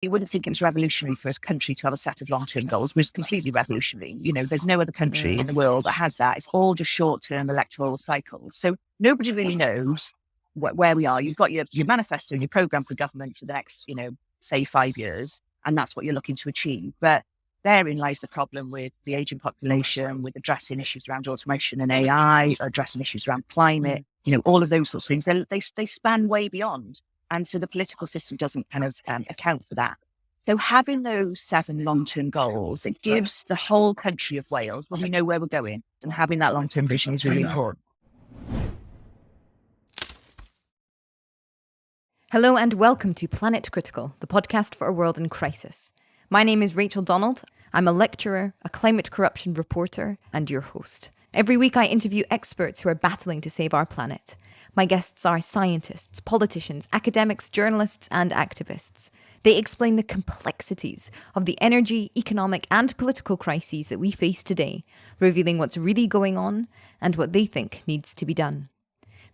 You wouldn't think it's revolutionary for a country to have a set of long-term goals, but it's completely revolutionary. There's no other country in the world that has that. It's all just short-term electoral cycles. So nobody really knows where we are. You've got your manifesto and your program for government for the next, say 5 years, and that's what you're looking to achieve. But therein lies the problem with the aging population, with addressing issues around automation and AI, addressing issues around climate, all of those sorts of things. They span way beyond. And so the political system doesn't kind of account for that. So having those 7 long-term goals, it gives the whole country of Wales, when we know where we're going, and having that long-term vision is really important. Hello and welcome to Planet Critical, the podcast for a world in crisis. My name is Rachel Donald. I'm a lecturer, a climate corruption reporter, and your host. Every week I interview experts who are battling to save our planet. My guests are scientists, politicians, academics, journalists, and activists. They explain the complexities of the energy, economic, and political crises that we face today, revealing what's really going on and what they think needs to be done.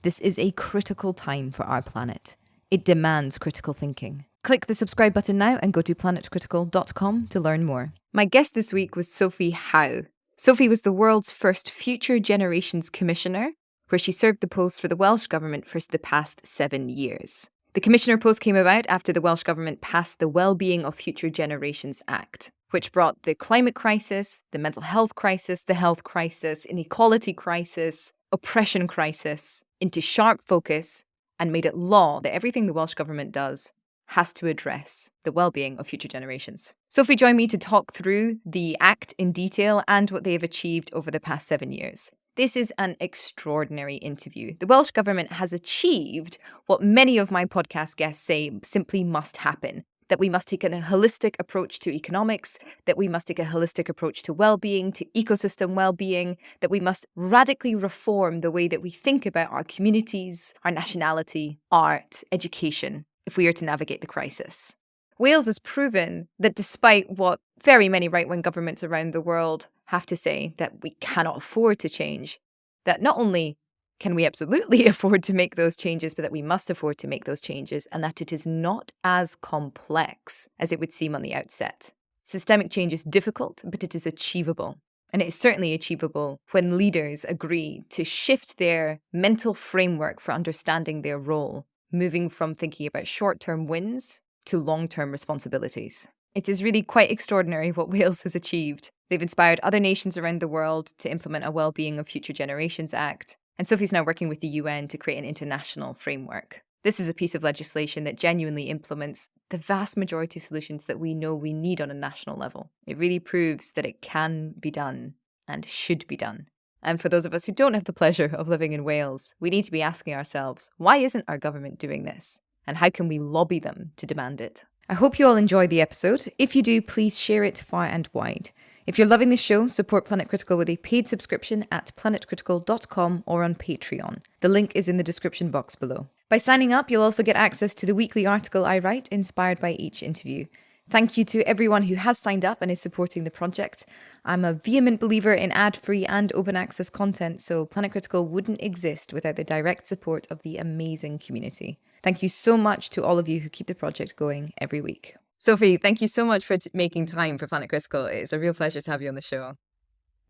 This is a critical time for our planet. It demands critical thinking. Click the subscribe button now and go to planetcritical.com to learn more. My guest this week was Sophie Howe. Sophie was the world's first Future Generations Commissioner, where she served the post for the Welsh government for the past 7 years. The commissioner post came about after the Welsh government passed the Wellbeing of Future Generations Act, which brought the climate crisis, the mental health crisis, the health crisis, inequality crisis, oppression crisis into sharp focus and made it law that everything the Welsh government does has to address the well-being of future generations. Sophie joined me to talk through the Act in detail and what they have achieved over the past 7 years. This is an extraordinary interview. The Welsh government has achieved what many of my podcast guests say simply must happen, that we must take a holistic approach to economics, that we must take a holistic approach to well-being, to ecosystem well-being, that we must radically reform the way that we think about our communities, our nationality, art, education, if we are to navigate the crisis. Wales has proven that despite what very many right-wing governments around the world have to say, that we cannot afford to change, that not only can we absolutely afford to make those changes, but that we must afford to make those changes, and that it is not as complex as it would seem on the outset. Systemic change is difficult, but it is achievable. And it is certainly achievable when leaders agree to shift their mental framework for understanding their role, moving from thinking about short-term wins to long-term responsibilities. It is really quite extraordinary what Wales has achieved. They've inspired other nations around the world to implement a Wellbeing of Future Generations Act, and Sophie's now working with the UN to create an international framework. This is a piece of legislation that genuinely implements the vast majority of solutions that we know we need on a national level. It really proves that it can be done and should be done. And for those of us who don't have the pleasure of living in Wales, we need to be asking ourselves, why isn't our government doing this? And how can we lobby them to demand it? I hope you all enjoyed the episode. If you do, please share it far and wide. If you're loving the show, support Planet Critical with a paid subscription at planetcritical.com or on Patreon. The link is in the description box below. By signing up, you'll also get access to the weekly article I write, inspired by each interview. Thank you to everyone who has signed up and is supporting the project. I'm a vehement believer in ad-free and open access content, so Planet Critical wouldn't exist without the direct support of the amazing community. Thank you so much to all of you who keep the project going every week. Sophie, thank you so much for making time for Planet Critical. It's a real pleasure to have you on the show.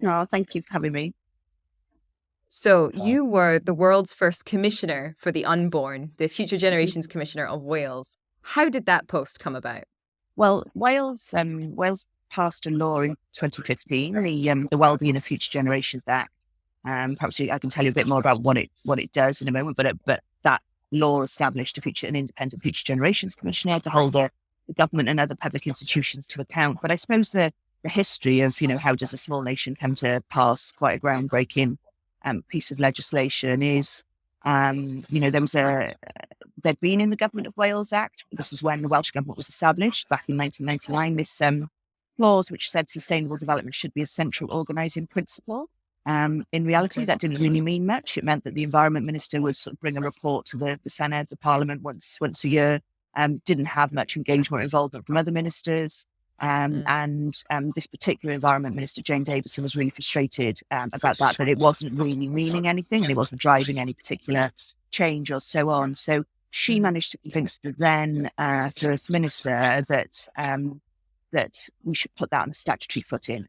Oh, thank you for having me. So you were the world's first commissioner for the unborn, the Future Generations Commissioner of Wales. How did that post come about? Well, Wales passed a law in 2015, the Wellbeing of Future Generations Act. Perhaps I can tell you a bit more about what it does in a moment, but that law established an independent Future Generations Commissioner to hold the government and other public institutions to account. But I suppose the history of, how does a small nation come to pass quite a groundbreaking piece of legislation is, there'd been in the Government of Wales Act. This is when the Welsh government was established back in 1999. This clause which said sustainable development should be a central organising principle. In reality, that didn't really mean much. It meant that the Environment Minister would sort of bring a report to the Senedd, the Parliament, once a year. Didn't have much engagement or involvement from other ministers. And this particular Environment Minister, Jane Davison, was really frustrated about that it wasn't really meaning anything and it wasn't driving any particular change or so on. So she managed to convince the then First Minister that we should put that on a statutory footing.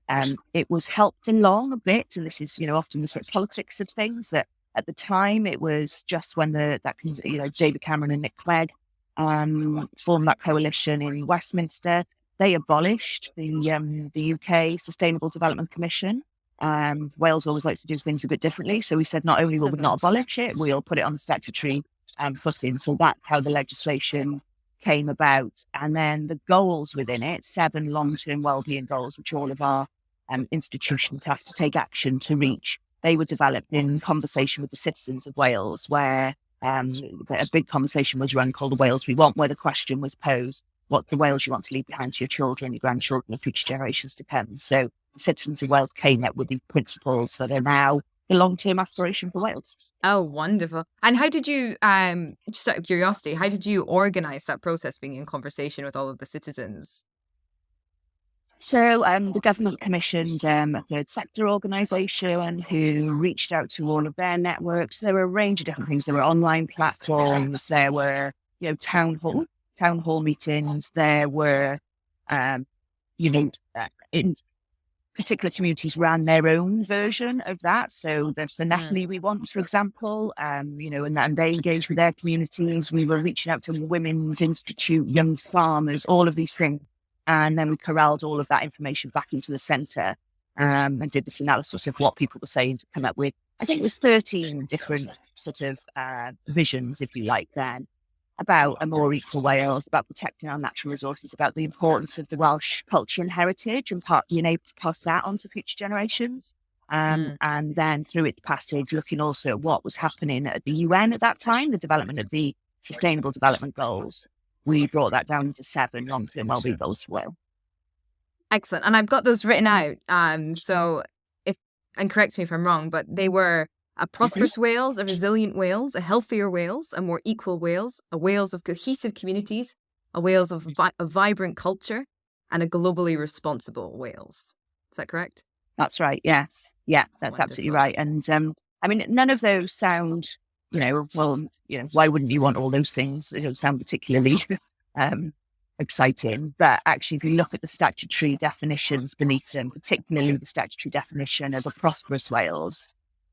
It was helped along a bit, and this is, often the sort of politics of things, that at the time it was just when David Cameron and Nick Clegg formed that coalition in Westminster. They abolished the UK Sustainable Development Commission. Wales always likes to do things a bit differently, so we said not only will we not abolish it, we'll put it on the statutory footing. So that's how the legislation came about. And then the goals within it, 7 long-term wellbeing goals, which all of our institutions have to take action to reach, they were developed in conversation with the citizens of Wales, where a big conversation was run called The Wales We Want, where the question was posed, what the Wales you want to leave behind to your children, your grandchildren, and future generations to come. So the citizens of Wales came up with the principles that are now the long-term aspiration for Wales. Oh, wonderful. And how did you, just out of curiosity, how did you organise that process, being in conversation with all of the citizens? So the government commissioned a third sector organisation who reached out to all of their networks. There were a range of different things. There were online platforms. There were, town hall meetings. There were, in particular communities ran their own version of that. So there's the Natalie We Want, for example, and they engaged with their communities. We were reaching out to Women's Institute, young farmers, all of these things. And then we corralled all of that information back into the centre and did this analysis of what people were saying to come up with, I think it was 13 different sort of visions, if you like, then, about a more equal Wales, about protecting our natural resources, about the importance of the Welsh culture and heritage and being able to pass that on to future generations. And then through its passage, looking also at what was happening at the UN at that time, the development of the Sustainable Development Goals. We brought that down to 7 long-term wellbeing goals for Wales. Excellent. And I've got those written out. So and correct me if I'm wrong, but they were a prosperous Wales, a resilient Wales, a healthier Wales, a more equal Wales, a Wales of cohesive communities, a Wales of a vibrant culture, and a globally responsible Wales. Is that correct? That's right. Yes. Yeah, that's absolutely right. And none of those sound, why wouldn't you want all those things? They don't sound particularly exciting. But actually, if you look at the statutory definitions beneath them, particularly the statutory definition of a prosperous Wales,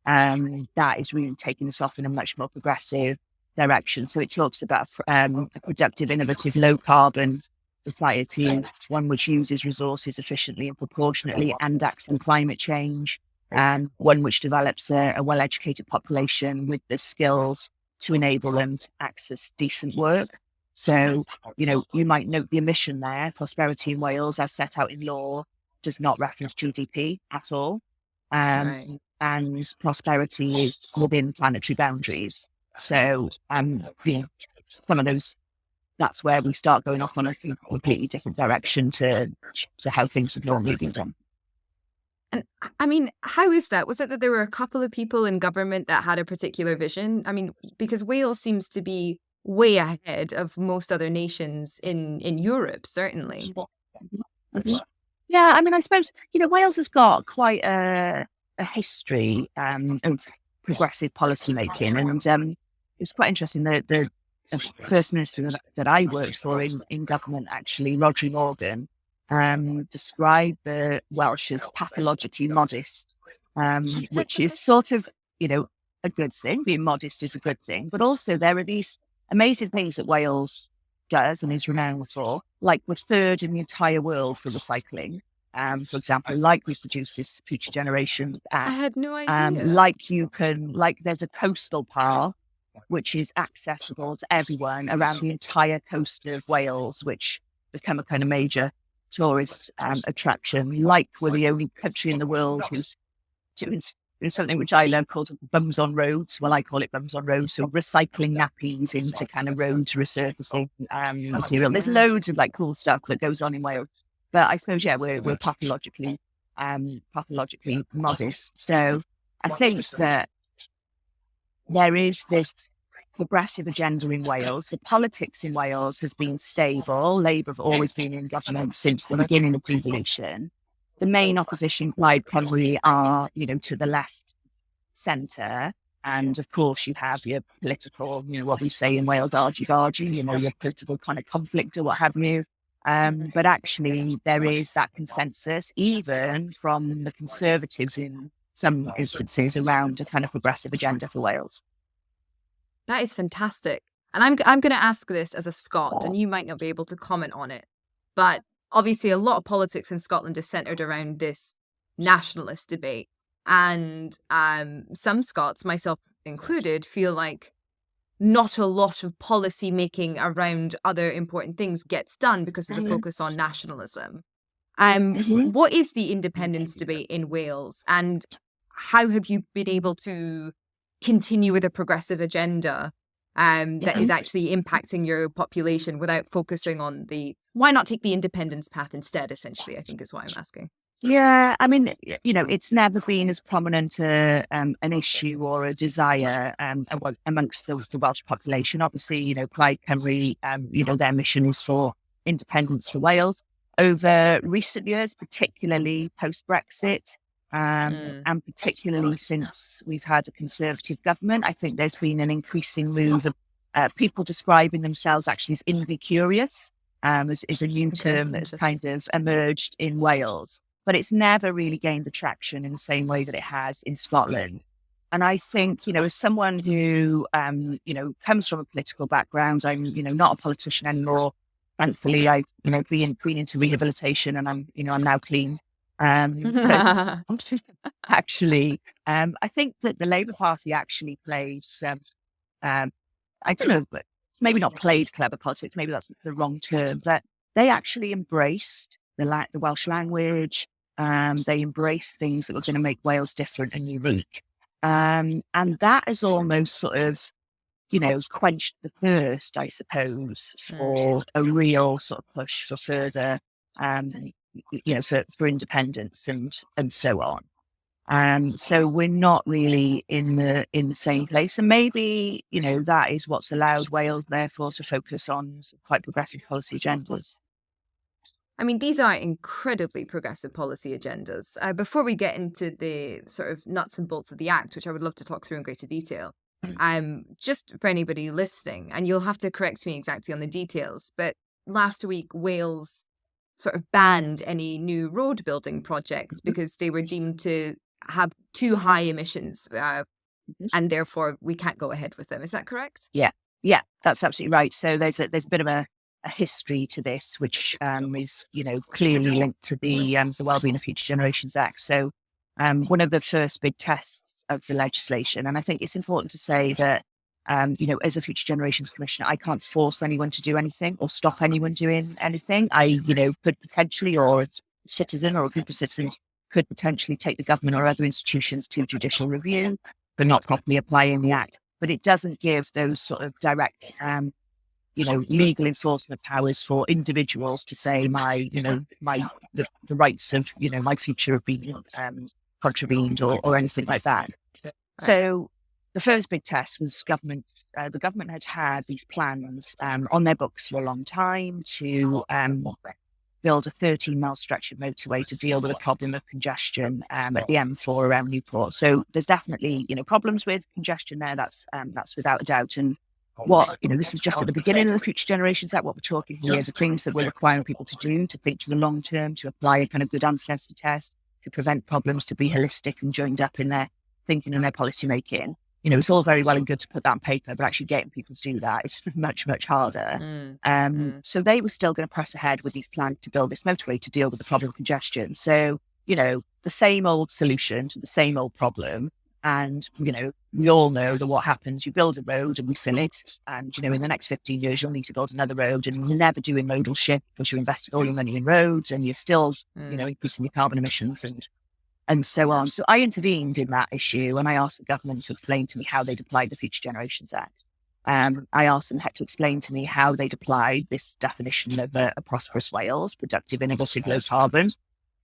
that is really taking us off in a much more progressive direction. So it talks about a productive, innovative, low carbon society, one which uses resources efficiently and proportionately and acts on climate change, one which develops a well-educated population with the skills to enable them to access decent work. So, you might note the omission there. Prosperity in Wales, as set out in law, does not reference GDP at all. Right. And prosperity is within planetary boundaries. So, some of those, that's where we start going off on a completely different direction to how things have normally been done. And how is that? Was it that there were a couple of people in government that had a particular vision? Because Wales seems to be way ahead of most other nations in Europe, certainly. Yeah, I suppose, Wales has got quite a history of progressive policy making. And it was quite interesting. The First Minister that I worked for in government, actually, Roger Morgan, described the Welsh as pathologically modest, which is sort of, a good thing. Being modest is a good thing. But also there are these amazing things that Wales does and is renowned for, like we're third in the entire world for recycling. For example, like we produce this future generations. I had no idea. There's a coastal path which is accessible to everyone around the entire coast of Wales, which become a kind of major tourist attraction. Like we're the only country in the world who's doing something which I love called bums on roads. Well, I call it bums on roads. So recycling nappies into kind of road resurfacing material. There's loads of cool stuff that goes on in Wales. But I suppose, we're pathologically modest. So I think that there is this progressive agenda in Wales. The politics in Wales has been stable. Labour have always been in government since the beginning of devolution. The main opposition, Plaid Cymru, are, to the left centre. And of course, you have your political, what we say in Wales, argy-bargy, your political kind of conflict or what have you. But actually, there is that consensus, even from the Conservatives in some instances, around a kind of progressive agenda for Wales. That is fantastic. And I'm going to ask this as a Scot, and you might not be able to comment on it. But obviously, a lot of politics in Scotland is centered around this nationalist debate. And some Scots, myself included, feel like not a lot of policy making around other important things gets done because of the focus on nationalism. What is the independence debate in Wales, and how have you been able to continue with a progressive agenda that is actually impacting your population without focusing on why not take the independence path instead, essentially, I think is what I'm asking. Yeah, I mean, it's never been as prominent an issue or a desire amongst the Welsh population. Obviously, Plaid Cymru, their mission is for independence for Wales. Over recent years, particularly post-Brexit, and particularly since we've had a Conservative government, I think there's been an increasing move of people describing themselves actually as invi-curious, is a new term that's kind of emerged in Wales. But it's never really gained the traction in the same way that it has in Scotland. And I think, as someone who, comes from a political background, I'm, not a politician anymore. Thankfully, I've, been into rehabilitation and I'm now clean. But actually, I think that the Labour Party actually plays, I don't know, but maybe not played clever politics, maybe that's the wrong term, but they actually embraced the Welsh language. They embraced things that were going to make Wales different and unique. And that has almost sort of, quenched the thirst, I suppose, for a real sort of push for further, for independence and so on. So we're not really in the same place. And maybe, that is what's allowed Wales, therefore, to focus on quite progressive policy agendas. I mean, these are incredibly progressive policy agendas. Before we get into the sort of nuts and bolts of the Act, which I would love to talk through in greater detail, just for anybody listening, and you'll have to correct me exactly on the details, but last week, Wales sort of banned any new road building projects because they were deemed to have too high emissions, and therefore we can't go ahead with them. Is that correct? Yeah, that's absolutely right. So there's a bit of a history to this, which is, clearly linked to the Wellbeing of Future Generations Act. So one of the first big tests of the legislation, and I think it's important to say that, as a Future Generations Commissioner, I can't force anyone to do anything or stop anyone doing anything. I, could potentially, or a citizen or a group of citizens could potentially take the government or other institutions to judicial review for not properly applying the Act. But it doesn't give those sort of direct legal enforcement powers for individuals to say the rights of, my future have been contravened or anything like that. So the first big test was government. The government had these plans on their books for a long time to build a 13-mile stretch of motorway to deal with the problem of congestion at the M4 around Newport. So there's definitely, problems with congestion there. That's without a doubt. And this was just at the beginning of the Future Generations Act. What we're talking here, the things that we're requiring people to do, to think to the long term, to apply a kind of good ancestor test, to prevent problems, to be holistic and joined up in their thinking and their policy making. It's all very well and good to put that on paper, but actually getting people to do that is much, much harder. So they were still going to press ahead with these plans to build this motorway to deal with the problem of congestion. So, the same old solution to the same old problem. And, we all know that what happens, you build a road and we fill it. And, in the next 15 years, you'll need to build another road, and you're never doing modal shift because you invested all your money in roads and you're still, increasing your carbon emissions and so on. So I intervened in that issue and I asked the government to explain to me how they'd applied the Future Generations Act. I asked them to explain to me how they'd applied this definition of a prosperous Wales, productive, innovative, low carbon,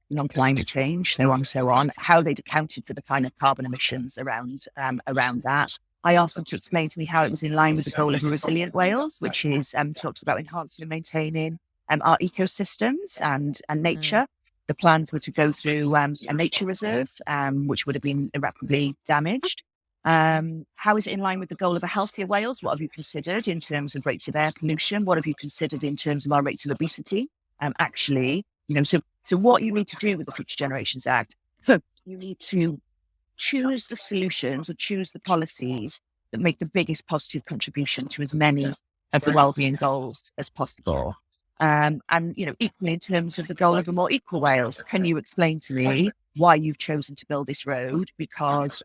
non-climate change, so on, how they'd accounted for the kind of carbon emissions around that. I asked them to explain to me how it was in line with the goal of a resilient Wales, which is talks about enhancing and maintaining our ecosystems and nature. The plans were to go through a nature reserve, which would have been irreparably damaged. How is it in line with the goal of a healthier Wales? What have you considered in terms of rates of air pollution? What have you considered in terms of our rates of obesity? So what you need to do with the Future Generations Act, you need to choose the solutions or choose the policies that make the biggest positive contribution to as many of the wellbeing goals as possible. Equally in terms of the goal of a more equal Wales, can you explain to me why you've chosen to build this road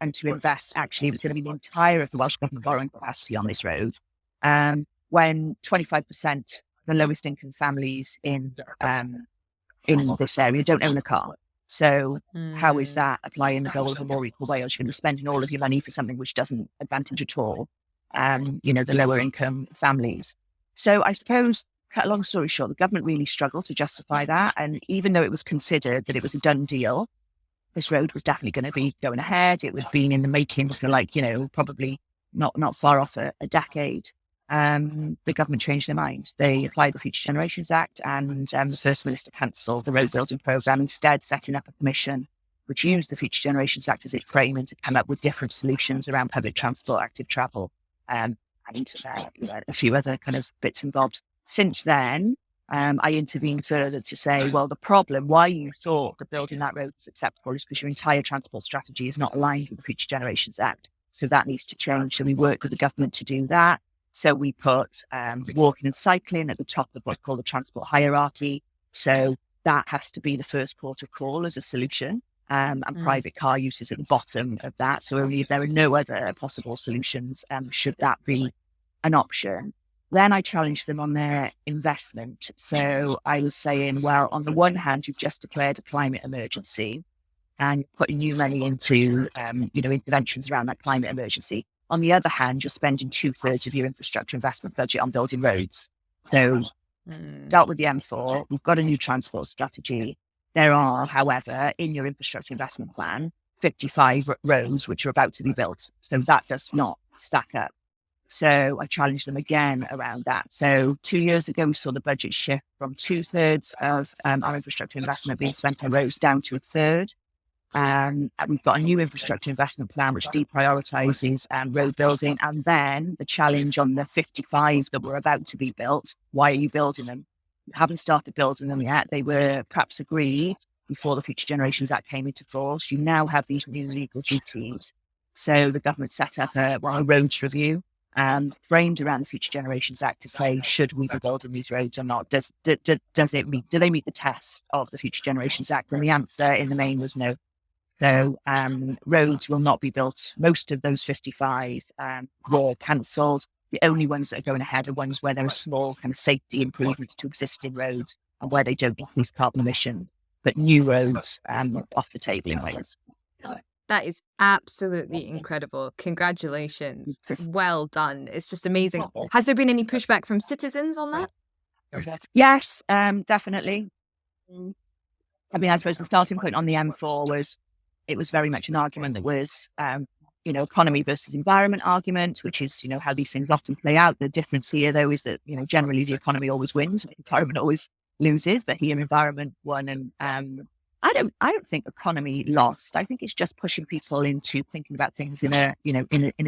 and to invest, actually, it's going to be the entire of the Welsh Government borrowing capacity on this road, when 25% the lowest income families in this area don't own a car. So how is that applying the goal of a more equal Wales? You're going to be spending all of your money for something which doesn't advantage at all, the lower income families. So I suppose, cut a long story short, the government really struggled to justify that. And even though it was considered that it was a done deal, this road was definitely going to be going ahead. It had been in the making for probably not far off a decade. The government changed their mind. They applied the Future Generations Act, and the First Minister cancelled the road building programme, instead setting up a commission which used the Future Generations Act as its framing to come up with different solutions around public transport, active travel, and a few other kind of bits and bobs. Since then, I intervened further to say, well, the problem, why you thought that building that road was acceptable is because your entire transport strategy is not aligned with the Future Generations Act. So that needs to change. So we worked with the government to do that. So we put walking and cycling at the top of what's called the transport hierarchy. So that has to be the first port of call as a solution. And private car use is at the bottom of that. So only if there are no other possible solutions, should that be an option. Then I challenged them on their investment. So I was saying, well, on the one hand, you've just declared a climate emergency and you're putting new money into, interventions around that climate emergency. On the other hand, you're spending 2/3 of your infrastructure investment budget on building roads. So dealt with the M4, we've got a new transport strategy. There are, however, in your infrastructure investment plan, 55 roads which are about to be built. So that does not stack up. So I challenged them again around that. So 2 years ago, we saw the budget shift from 2/3 of our infrastructure investment being spent on roads down to 1/3. And we've got a new infrastructure investment plan which deprioritises road building. And then the challenge on the 55 that were about to be built, why are you building them? You haven't started building them yet. They were perhaps agreed before the Future Generations Act came into force. You now have these new legal duties. So the government set up a roads review framed around the Future Generations Act to say, should we be building these roads or not? Do they meet the test of the Future Generations Act? And the answer in the main was no. So roads will not be built. Most of those 55 were cancelled. The only ones that are going ahead are ones where there are small kind of safety improvements to existing roads and where they don't increase carbon emissions. But new roads off the table in Wales. That is absolutely incredible. Congratulations. Well done. It's just amazing. Has there been any pushback from citizens on that? Yes, definitely. I mean, I suppose the starting point on the M4 was, it was very much an argument that was, economy versus environment argument, which is, how these things often play out. The difference here, though, is that, generally the economy always wins, and environment always loses. But here, environment won, and I don't think economy lost. I think it's just pushing people into thinking about things in a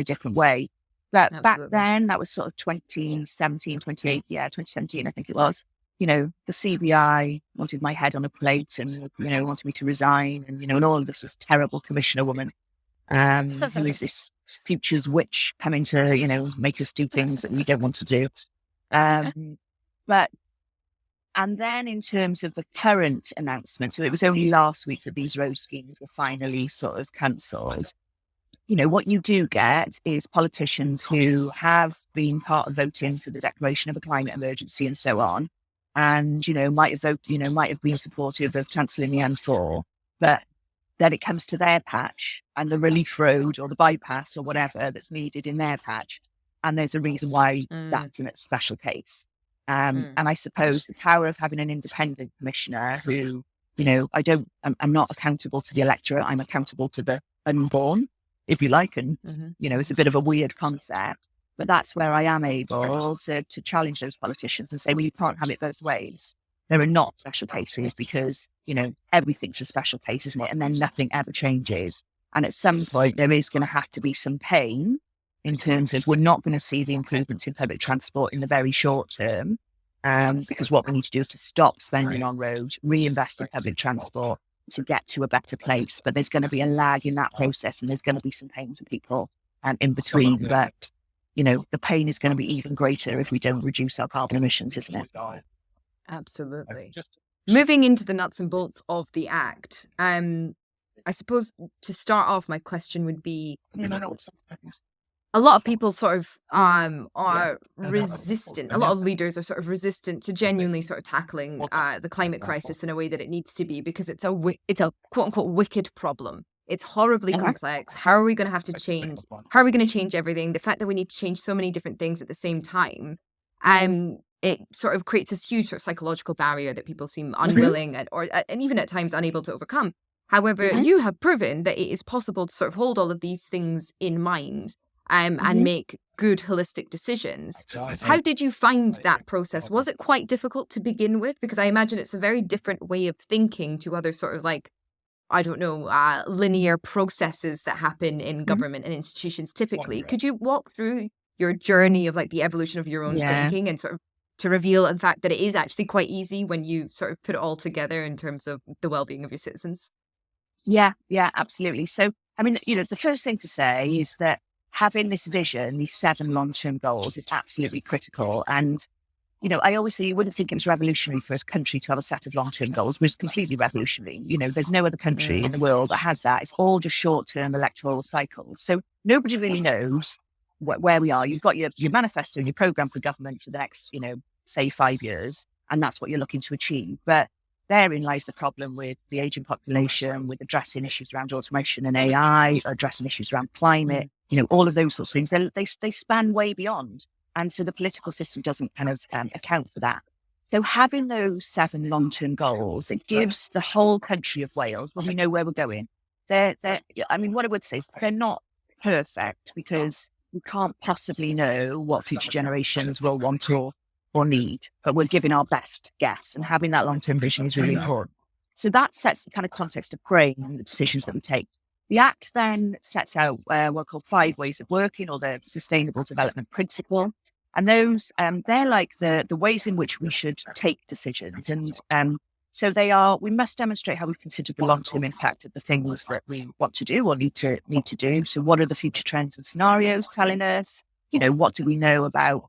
different way. But Back then, that was sort of 2017, 2017, I think it was. The CBI wanted my head on a plate and, wanted me to resign. And all of this was terrible commissioner woman. Who is this futures witch coming to, make us do things that we don't want to do. And then in terms of the current announcement, so it was only last week that these road schemes were finally sort of cancelled. What you do get is politicians who have been part of voting for the declaration of a climate emergency and so on, and, might have been supportive of cancelling the M4, but then it comes to their patch and the relief road or the bypass or whatever that's needed in their patch. And there's a reason why that's in a special case. And I suppose the power of having an independent commissioner who, I'm not accountable to the electorate, I'm accountable to the unborn, if you like. And, it's a bit of a weird concept, but that's where I am able to challenge those politicians and say, well, you can't have it both ways. There are not special cases because, everything's a special case, isn't it? And then nothing ever changes. And at some point, there is going to have to be some pain in terms of we're not going to see the improvements in public transport in the very short term, because what we need to do is to stop spending on roads, reinvest in public transport to get to a better place. But there's going to be a lag in that process, and there's going to be some pain for people in between. But, the pain is going to be even greater if we don't reduce our carbon emissions, isn't it? Absolutely. Moving into the nuts and bolts of the Act, I suppose to start off, my question would be, a lot of people sort of are resistant. A lot of leaders are sort of resistant to genuinely sort of tackling the climate crisis in a way that it needs to be, because it's a quote unquote wicked problem. It's horribly complex. How are we going to have to change? How are we going to change everything? The fact that we need to change so many different things at the same time, it sort of creates this huge sort of psychological barrier that people seem unwilling and even at times unable to overcome. However, you have proven that it is possible to sort of hold all of these things in mind and make good holistic decisions. How did you find that process? Was it quite difficult to begin with? Because I imagine it's a very different way of thinking to other sort of linear processes that happen in government and institutions typically. Could you walk through your journey of the evolution of your own thinking and sort of to reveal in fact that it is actually quite easy when you sort of put it all together in terms of the well-being of your citizens? Yeah, absolutely. So, the first thing to say is that having this vision, these 7 long-term goals, is absolutely critical. And, I always say you wouldn't think it's revolutionary for a country to have a set of long-term goals, but it's completely revolutionary. There's no other country in the world that has that. It's all just short-term electoral cycles. So nobody really knows where we are. You've got your manifesto and your program for government for the next, say 5 years, and that's what you're looking to achieve. But therein lies the problem with the aging population, with addressing issues around automation and AI, addressing issues around climate, all of those sorts of things. They span way beyond. And so the political system doesn't kind of account for that. So having those 7 long-term goals, it gives the whole country of Wales, when we know where we're going. What I would say is they're not perfect, because we can't possibly know what future generations will want or need, but we're giving our best guess, and having that long-term vision is really important. So that sets the kind of context of frame and the decisions that we take. The Act then sets out what are called 5 ways of working, or the Sustainable Development Principle. And those, they're like the ways in which we should take decisions. And so they are, we must demonstrate how we consider the long-term impact of the things that we want to do or need to do. So what are the future trends and scenarios telling us? What do we know about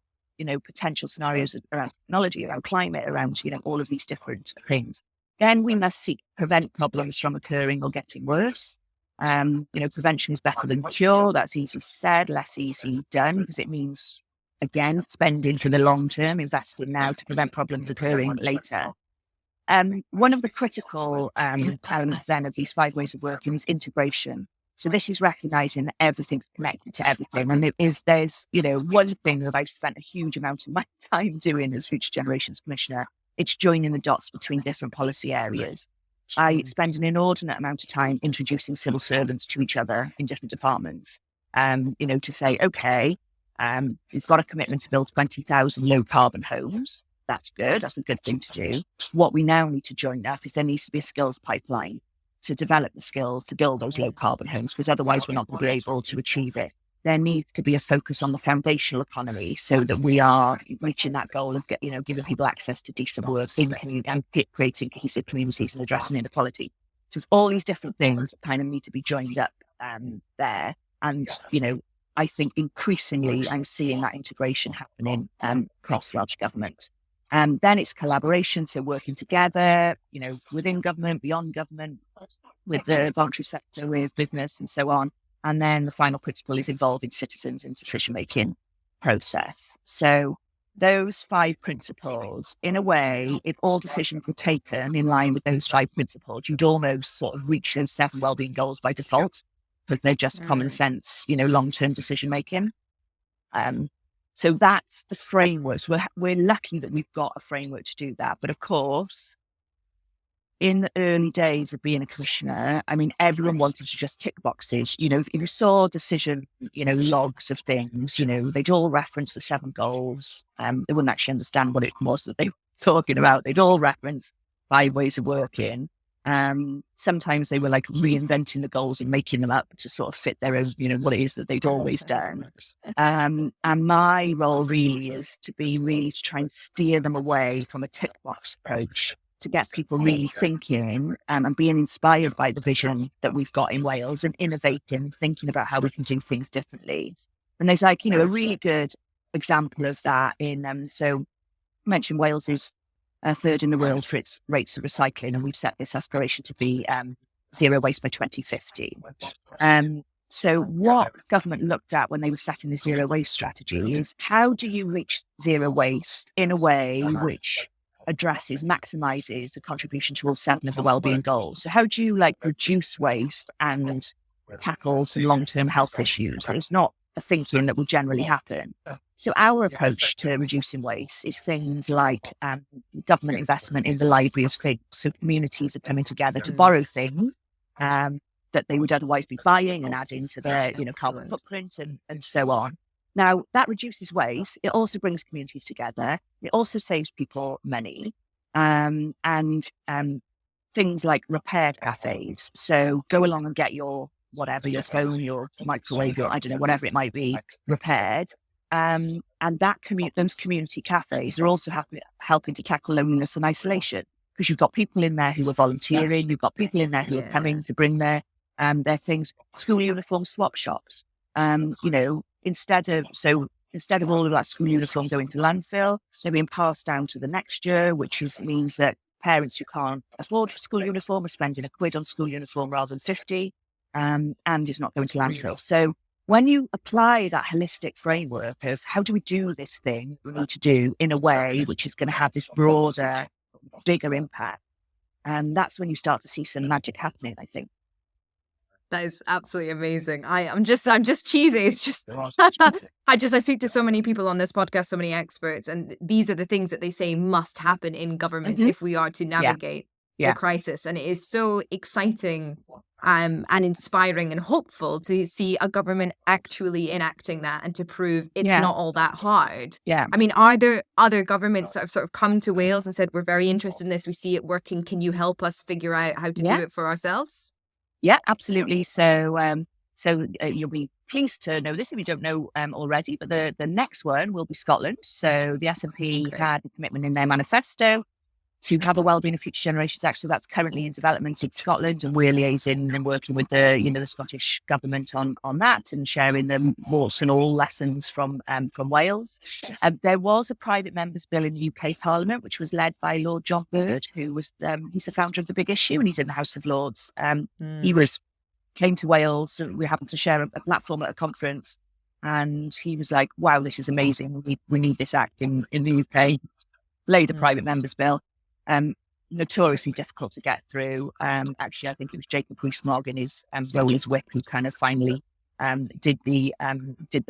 potential scenarios around technology, around climate, around, all of these different things. Then we must seek to prevent problems from occurring or getting worse. Prevention is better than cure. That's easy said, less easy done, because it means, again, spending for the long term, investing now to prevent problems occurring later. One of the critical elements then of these 5 ways of working is integration. So this is recognizing that everything's connected to everything. And there's one thing that I've spent a huge amount of my time doing as Future Generations Commissioner. It's joining the dots between different policy areas. I spend an inordinate amount of time introducing civil servants to each other in different departments, to say, okay, we've got a commitment to build 20,000 low carbon homes. That's good. That's a good thing to do. What we now need to join up is there needs to be a skills pipeline to develop the skills to build those low carbon homes, because otherwise we're not going to be able to achieve it. There needs to be a focus on the foundational economy so that we are reaching that goal of giving people access to decent work in community and creating cohesive communities and addressing inequality. So all these different things kind of need to be joined up there. And, I think increasingly I'm seeing that integration happening across Welsh government. And then it's collaboration, so working together, within government, beyond government, with the voluntary sector, with business and so on. And then the final principle is involving citizens in decision-making process. So those 5 principles, in a way, if all decisions were taken in line with those 5 principles, you'd almost sort of reach those 7 wellbeing goals by default, because they're just common sense, long-term decision-making. So that's the framework. We're lucky that we've got a framework to do that. But of course, in the early days of being a commissioner, everyone wanted to just tick boxes. If you saw decision, logs of things, they'd all reference the 7 goals. They wouldn't actually understand what it was that they were talking about. They'd all reference 5 ways of working. Sometimes they were like reinventing the goals and making them up to sort of fit their own, what it is that they'd always done. And my role really is to try and steer them away from a tick box approach to get people really thinking and being inspired by the vision that we've got in Wales and innovating, thinking about how we can do things differently. And there's like, a really good example of that so I mentioned Wales is third in the world for its rates of recycling, and we've set this aspiration to be zero waste by 2050. So what government looked at when they were setting the zero waste strategy is how do you reach zero waste in a way which maximizes the contribution towards 7 of the wellbeing goals. So how do you reduce waste and tackle some long-term health issues? It's not a thinking that will generally happen. So our approach to reducing waste is things like government investment in the library of things. So communities are coming together to borrow things that they would otherwise be buying and adding to their carbon footprint and so on. Now, that reduces waste. It also brings communities together. It also saves people money. And things like repair cafes. So go along and get your phone, your microwave, whatever it might be, repaired. And those community cafes are also helping to tackle loneliness and isolation, because you've got people in there who are volunteering. You've got people in there who are coming to bring their things, school uniform swap shops. Instead of all of that school uniform going to landfill, they're being passed down to the next year, which means that parents who can't afford a school uniform are spending £1 on school uniform rather than 50, and it's not going to landfill. So when you apply that holistic framework of how do we do this thing we need to do in a way which is going to have this broader, bigger impact, and that's when you start to see some magic happening, I think. That is absolutely amazing. I'm just cheesy. It's just I speak to so many people on this podcast, so many experts, and these are the things that they say must happen in government if we are to navigate the crisis. And it is so exciting and inspiring and hopeful to see a government actually enacting that and to prove it's not all that hard. Yeah. I mean, are there other governments that have sort of come to Wales and said, we're very interested in this, we see it working, can you help us figure out how to do it for ourselves? Yeah, absolutely. So you'll be pleased to know this if you don't know already, but the next one will be Scotland. So the SNP had a commitment in their manifesto to have a Wellbeing of Future Generations Act. So that's currently in development in Scotland, and we're liaising and working with the Scottish government on that and sharing the warts and all lessons from Wales. There was a private member's bill in the UK Parliament, which was led by Lord John Bird, who was he's the founder of The Big Issue, and he's in the House of Lords. He came to Wales. We happened to share a platform at a conference, and he was like, "Wow, this is amazing. We need this act in the UK." Laid a private member's bill. Notoriously difficult to get through. Actually, I think it was Jacob Rees-Mogg and his Rowley's whip who kind of finally did the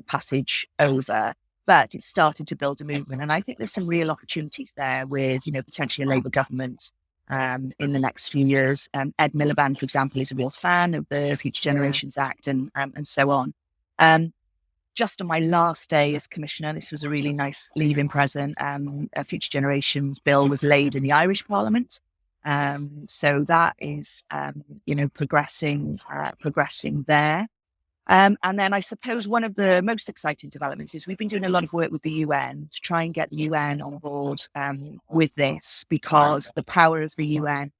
passage over. But it started to build a movement, and I think there's some real opportunities there with potentially a Labour government in the next few years. Ed Miliband, for example, is a real fan of the Future Generations Act and so on. Just on my last day as Commissioner, this was a really nice leaving present. A Future Generations bill was laid in the Irish Parliament. So that is, progressing there. And then I suppose one of the most exciting developments is we've been doing a lot of work with the UN to try and get the UN on board with this, because the power of the UN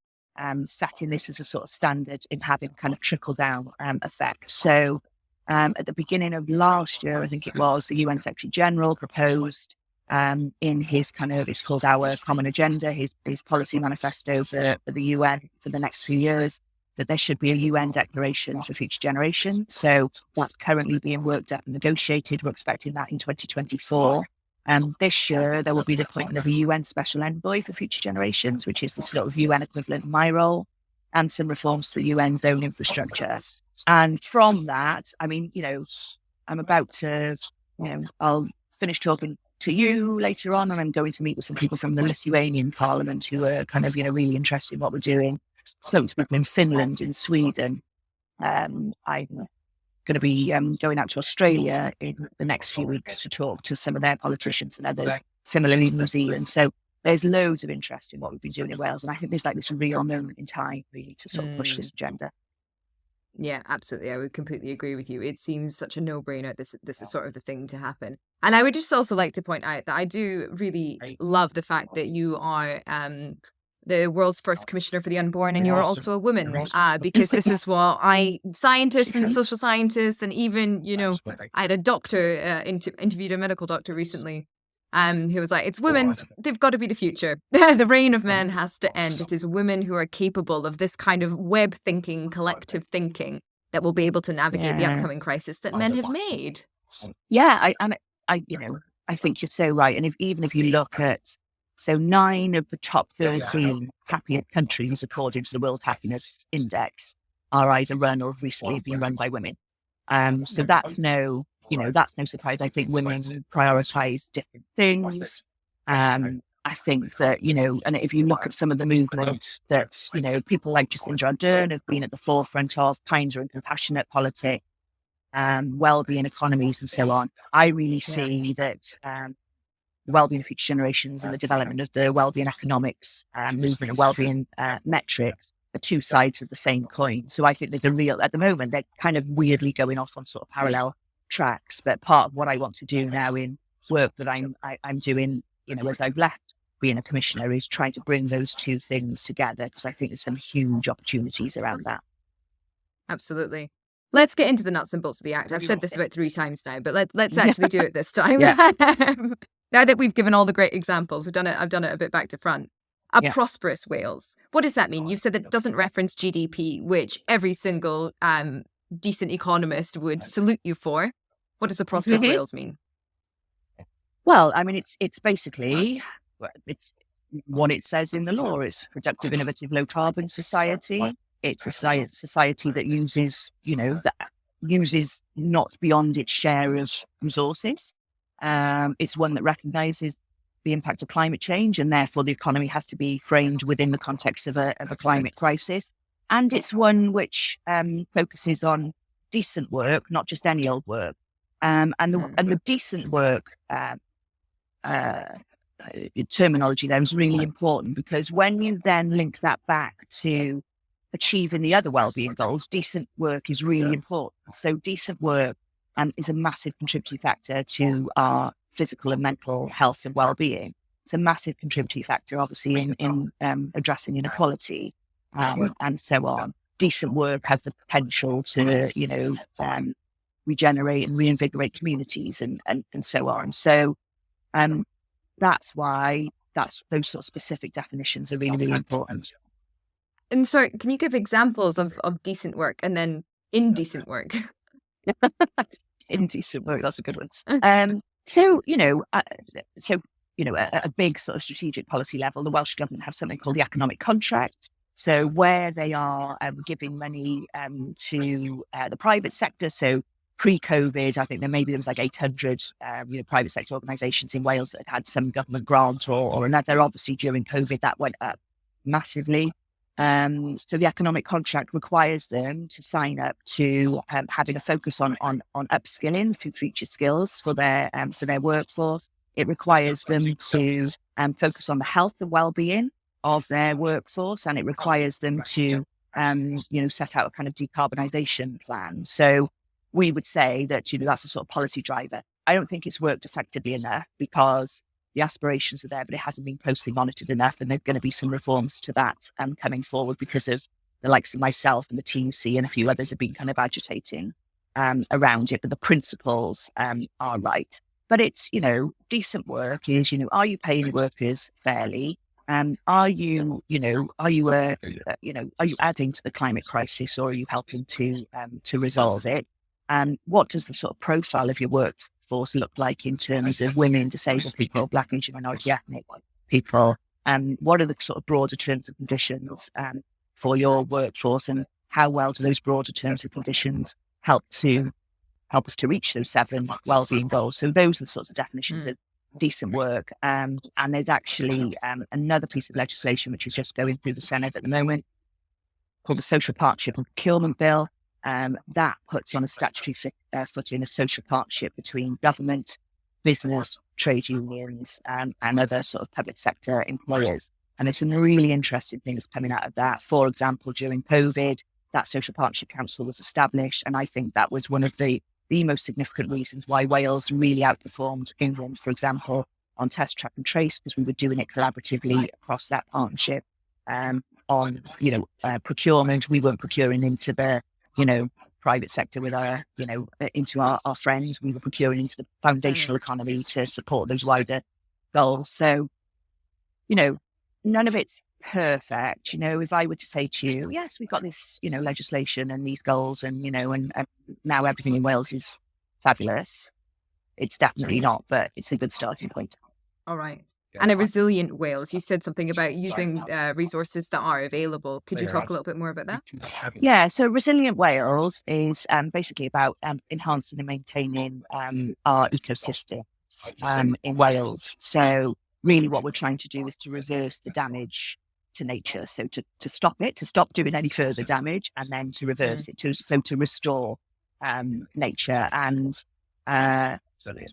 setting this as a sort of standard in having kind of trickle-down effect. So at the beginning of last year, I think it was, the UN Secretary General proposed in his it's called Our Common Agenda, his policy manifesto for the UN for the next few years, that there should be a UN declaration for future generations. So that's currently being worked up and negotiated. We're expecting that in 2024. This year, there will be the appointment of a UN Special Envoy for Future Generations, which is the sort of UN equivalent of my role, and some reforms to the UN's own infrastructure. And from that, I mean, I'm about to, I'll finish talking to you later on, and I'm going to meet with some people from the Lithuanian Parliament who are kind of, really interested in what we're doing. Spoke to people in Finland, in Sweden. I'm going to be going out to Australia in the next few weeks to talk to some of their politicians and others, similarly New Zealand. So there's loads of interest in what we've been doing in Wales. And I think there's like this real moment in time really to sort of push this agenda. Yeah, absolutely. I would completely agree with you. It seems such a no-brainer. This is sort of the thing to happen. And I would just also like to point out that I do really love the fact that you are the world's first commissioner for the unborn, and you're also a woman, because this is what scientists and social scientists, and even, I had a doctor, interviewed a medical doctor recently, who was like, it's women, they've got to be the future. The reign of men has to end. It is women who are capable of this kind of web thinking, collective thinking, that will be able to navigate the upcoming crisis that men have made. Yeah, I think you're so right. And even if you look at, so 9 of the top 13 happiest countries according to the World Happiness Index are either run or have recently been run by women. So that's no surprise. I think women prioritize different things. I think that, and if you look at some of the movements that, people like Jacinda Ardern have been at the forefront of, kinder and compassionate politics, well-being economies and so on, I really see that well-being of future generations and the development of the well-being economics movement and well-being metrics are two sides of the same coin. So I think that at the moment, they're kind of weirdly going off on sort of parallel tracks. But part of what I want to do now in work that I'm doing, as I've left being a commissioner, is trying to bring those two things together, because I think there's some huge opportunities around that. Absolutely. Let's get into the nuts and bolts of the Act. I've said this about 3 times now, but let's actually do it this time. Now that we've given all the great examples, I've done it a bit back to front. Prosperous Wales. What does that mean? You've said that it doesn't reference GDP, which every single decent economist would salute you for. What does a prosperous Wales mean? Well, I mean, it's basically, it's what it says in the law. It's productive, innovative, low carbon society. It's a society that uses not beyond its share of resources. It's one that recognises the impact of climate change, and therefore the economy has to be framed within the context of a climate crisis. And it's one which focuses on decent work, not just any old work. And the decent work terminology there is really important, because when you then link that back to achieving the other wellbeing goals, decent work is really important. So decent work is a massive contributing factor to our physical and mental health and well-being. It's a massive contributing factor, obviously, in addressing inequality and so on. Decent work has the potential to, regenerate and reinvigorate communities and so on. So that's why those sort of specific definitions are really, really important. And so, can you give examples of decent work and then indecent work? Indecent work, that's a good one. At a big sort of strategic policy level, the Welsh government have something called the economic contract. So where they are giving money to the private sector. So pre-COVID, I think there was like 800 private sector organisations in Wales that had some government grant or another. Obviously, during COVID, that went up massively. So the economic contract requires them to sign up to having a focus on upskilling through future skills for their workforce. It requires them to focus on the health and well-being of their workforce, and it requires them to set out a kind of decarbonisation plan. So we would say that that's a sort of policy driver. I don't think it's worked effectively enough, because the aspirations are there, but it hasn't been closely monitored enough. And there's going to be some reforms to that coming forward, because of the likes of myself and the TUC and a few others have been kind of agitating around it. But the principles are right. But it's, decent work is, are you paying workers fairly? Are you adding to the climate crisis, or are you helping to resolve it? What does the sort of profile of your workforce look like in terms of women, disabled people, Black, Asian, minority ethnic people? What are the sort of broader terms and conditions for your workforce, and how well do those broader terms and conditions help us to reach those 7 wellbeing goals? So those are the sorts of definitions of decent work. And there's actually another piece of legislation which is just going through the Senate at the moment, called the Social Partnership and Procurement Bill. That puts on a statutory footing a social partnership between government, business, trade unions, and other sort of public sector employers. And there's some really interesting things coming out of that. For example, during COVID, that Social Partnership Council was established. And I think that was one of the most significant reasons why Wales really outperformed England, for example, on test, track and trace, because we were doing it collaboratively across that partnership. On, procurement, we weren't procuring into the, private sector with our, into our friends. We were procuring into the foundational economy to support those wider goals. So, none of it's perfect. If I were to say to you, yes, we've got this, legislation and these goals and, and now everything in Wales is fabulous. It's definitely not, but it's a good starting point. All right. And a resilient Wales. You said something about using resources that are available. Could you talk a little bit more about that? Yeah, so resilient Wales is basically about enhancing and maintaining our ecosystems in Wales. So really what we're trying to do is to reverse the damage to nature. So to stop it, to stop doing any further damage, and then to reverse it, to restore nature. And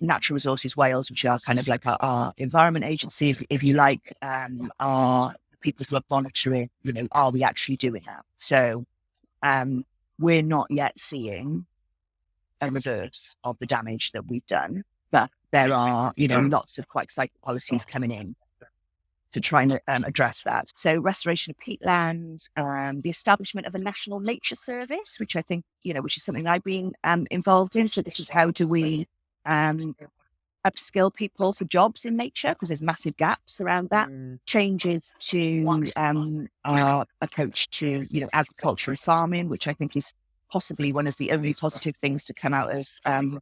Natural Resources Wales, which are kind of like our environment agency, if you like, are people who are monitoring, are we actually doing that? So we're not yet seeing a reverse of the damage that we've done, but there are, lots of quite exciting policies coming in to try and address that. So restoration of peatlands, the establishment of a national nature service, which I think, which is something I've been involved in. So this is how do we upskill people for jobs in nature, because there's massive gaps around that. Changes to our approach to agriculture and farming, which I think is possibly one of the only positive things to come out of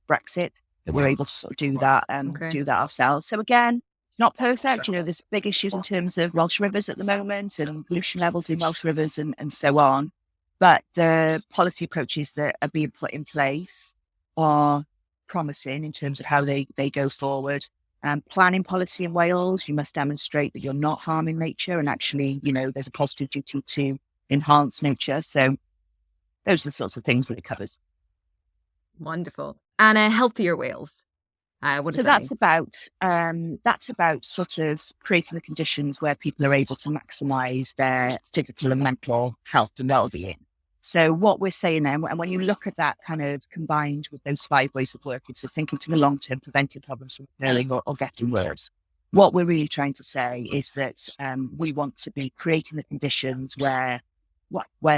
Brexit, that we're able to sort of do that do that ourselves. So again, it's not perfect. There's big issues in terms of Welsh rivers at the moment and pollution levels in Welsh rivers and so on. But the policy approaches that are being put in place are promising in terms of how they go forward. Planning policy in Wales, you must demonstrate that you're not harming nature, and actually, there's a positive duty to enhance nature. So those are the sorts of things that it covers. Wonderful. And a healthier Wales. What does that mean? That's about sort of creating the conditions where people are able to maximise their physical and mental health and well-being. So what we're saying now, and when you look at that kind of combined with those 5 ways of working, so thinking to the long term, preventing problems from occurring or getting worse, what we're really trying to say is that we want to be creating the conditions where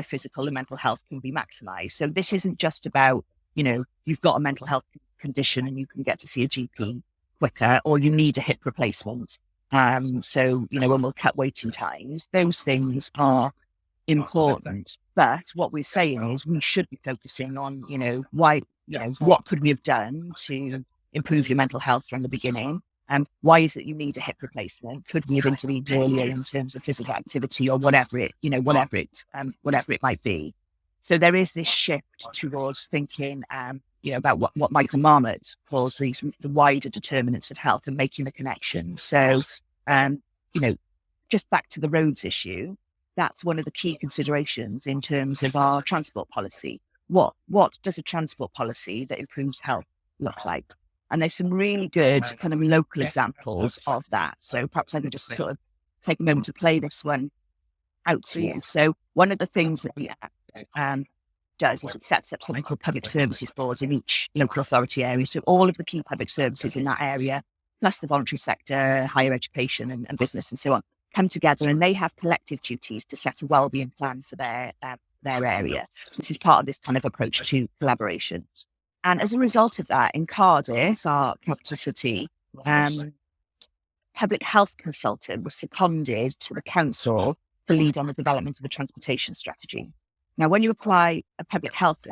physical and mental health can be maximised. So this isn't just about, you've got a mental health condition and you can get to see a GP quicker, or you need a hip replacement. So, when we'll cut waiting times, those things are important. But what we're saying is we should be focusing on, what could we have done to improve your mental health from the beginning? And why is it you need a hip replacement? Could we have intervened earlier in terms of physical activity or whatever it might be? So there is this shift towards thinking, about what Michael Marmot calls the wider determinants of health and making the connection. So, just back to the roads issue, that's one of the key considerations in terms of our transport policy. What does a transport policy that improves health look like? And there's some really good kind of local examples of that. So perhaps I can just sort of take a moment to play this one out to you. So one of the things that the Act does is it sets up something called public services boards in each local authority area. So all of the key public services in that area, plus the voluntary sector, higher education and business and so on, come together, and they have collective duties to set a wellbeing plan for their area. This is part of this kind of approach to collaboration. And as a result of that, in Cardiff, our capital city, public health consultant was seconded to the council to lead on the development of a transportation strategy. Now, when you apply a public health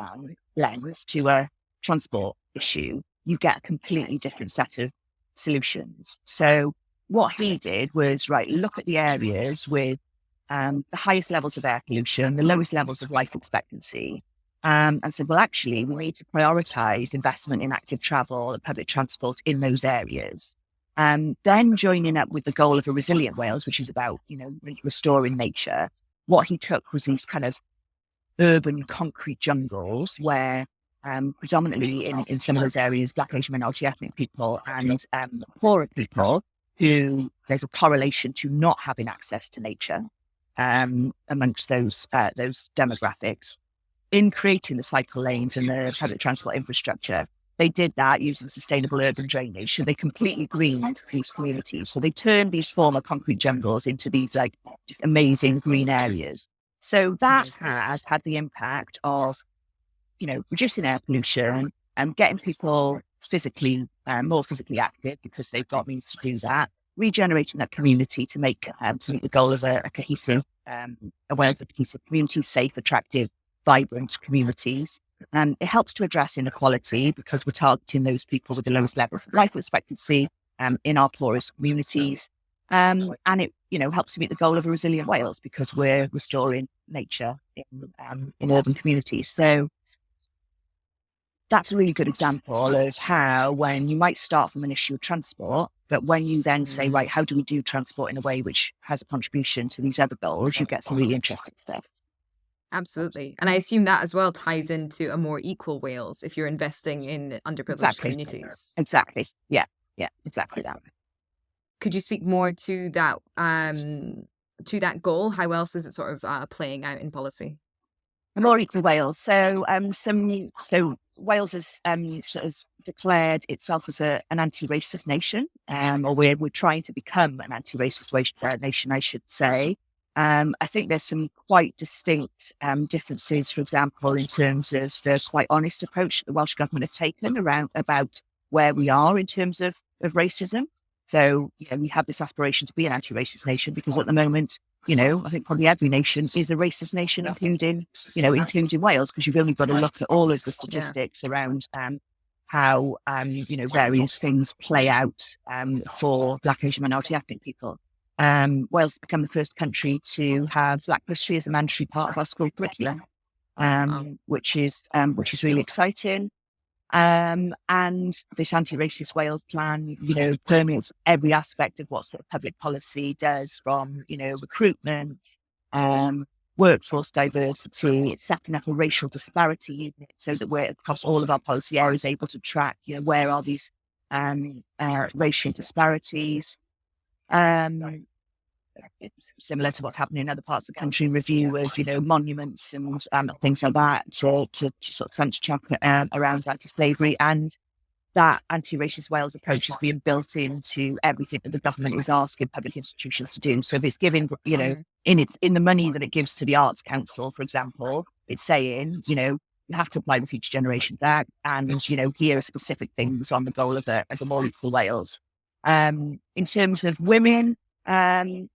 lens to a transport issue, you get a completely different set of solutions. So what he did was, look at the areas with the highest levels of air pollution, the lowest levels of life expectancy, and said, well, actually, we need to prioritise investment in active travel and public transport in those areas. Then joining up with the goal of a resilient Wales, which is about, restoring nature, what he took was these kind of urban concrete jungles where predominantly in some of those areas, Black, Asian, minority ethnic people and poorer people who there's a correlation to not having access to nature amongst those demographics. In creating the cycle lanes and the public transport infrastructure, they did that using sustainable urban drainage. So they completely greened these communities. So they turned these former concrete jungles into these like just amazing green areas. So that has had the impact of, reducing air pollution and getting people physically, more physically active because they've got means to do that, regenerating that community to meet the goal of a cohesive, cohesive community, safe, attractive, vibrant communities. And it helps to address inequality because we're targeting those people with the lowest levels of life expectancy in our poorest communities. And it, helps to meet the goal of a resilient Wales because we're restoring nature in urban communities. So that's a really good example of how when you might start from an issue of transport, but when you then say, right, how do we do transport in a way which has a contribution to these other goals, you get some really interesting stuff. Absolutely. And I assume that as well ties into a more equal Wales if you're investing in underprivileged communities. Exactly. Yeah, exactly that. Could you speak more to that goal? How else is it sort of playing out in policy? A more equal Wales. So, Wales has sort of declared itself as an anti-racist nation, or we're trying to become an anti-racist nation, I should say. I think there's some quite distinct differences, for example, in terms of the quite honest approach that the Welsh government have taken about where we are in terms of racism. So, we have this aspiration to be an anti-racist nation because at the moment, I think probably every nation is a racist nation, including Wales, because you've only got to look at all of the statistics around how, various things play out for Black, Asian, minority ethnic people. Wales has become the first country to have Black history as a mandatory part of our school curriculum, which is really exciting. And this anti-racist Wales plan, permeates every aspect of what sort of public policy does, from, recruitment, workforce diversity. It's setting up a racial disparity unit so that we're across all of our policy areas able to track, where are these racial disparities. It's similar to what's happening in other parts of the country, review of, monuments and things like that to sort of sense check around anti-slavery. And that anti-racist Wales approach is being built into everything that the government is asking public institutions to do. So if it's giving, in the money that it gives to the Arts Council, for example, it's saying, you have to apply the Future Generations Act and, here are specific things on the goal of a more equal Wales. In terms of women, there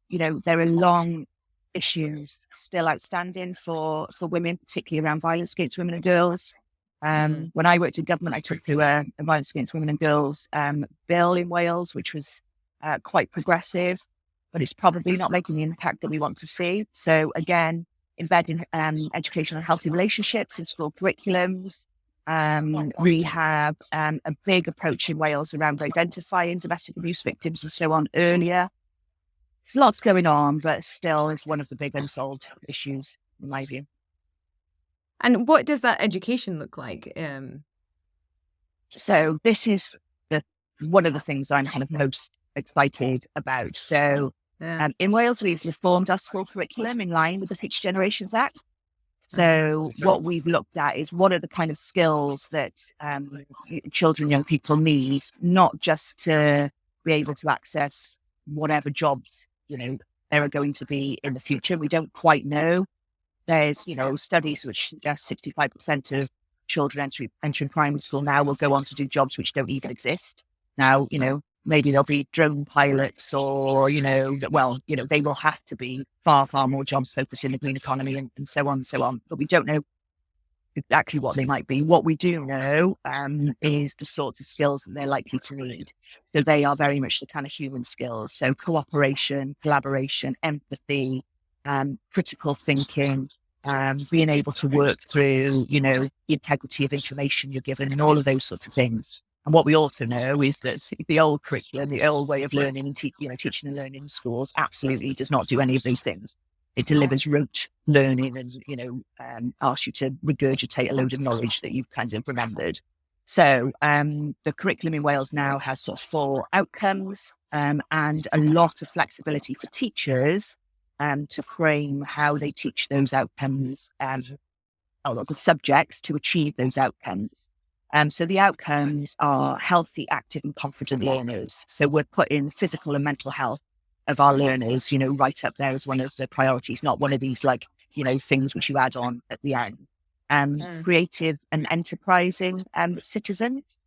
are long issues still outstanding for women, particularly around violence against women and girls. When I worked in government, I took through a violence against women and girls bill in Wales, which was quite progressive, but it's probably not making the impact that we want to see. So again, embedding education on healthy relationships in school curriculums. We have a big approach in Wales around identifying domestic abuse victims and so on earlier. There's lots going on, but still is one of the big unsolved issues, in my view. And what does that education look like? So this is one of the things I'm kind of most excited about. So in Wales, we've reformed our school curriculum in line with the Future Generations Act. So what we've looked at is what are the kind of skills that children, young people need, not just to be able to access whatever jobs, there are going to be in the future. We don't quite know. There's, studies which suggest 65% of children entering primary school now will go on to do jobs which don't even exist. Now, maybe there'll be drone pilots or, they will have to be far, far more jobs focused in the green economy and so on and so on. But we don't know exactly what they might be. What we do know is the sorts of skills that they're likely to need. So they are very much the kind of human skills. So cooperation, collaboration, empathy, critical thinking, being able to work through, the integrity of information you're given and all of those sorts of things. And what we also know is that the old curriculum, the old way of learning and teaching and learning in schools absolutely does not do any of those things. It delivers rote learning and, asks you to regurgitate a load of knowledge that you've kind of remembered. So the curriculum in Wales now has sort of 4 outcomes and a lot of flexibility for teachers to frame how they teach those outcomes or the subjects to achieve those outcomes. So the outcomes are healthy, active and confident learners. So we're putting physical and mental health of our learners, right up there as one of the priorities, not one of these things which you add on at the end. Creative and enterprising citizens.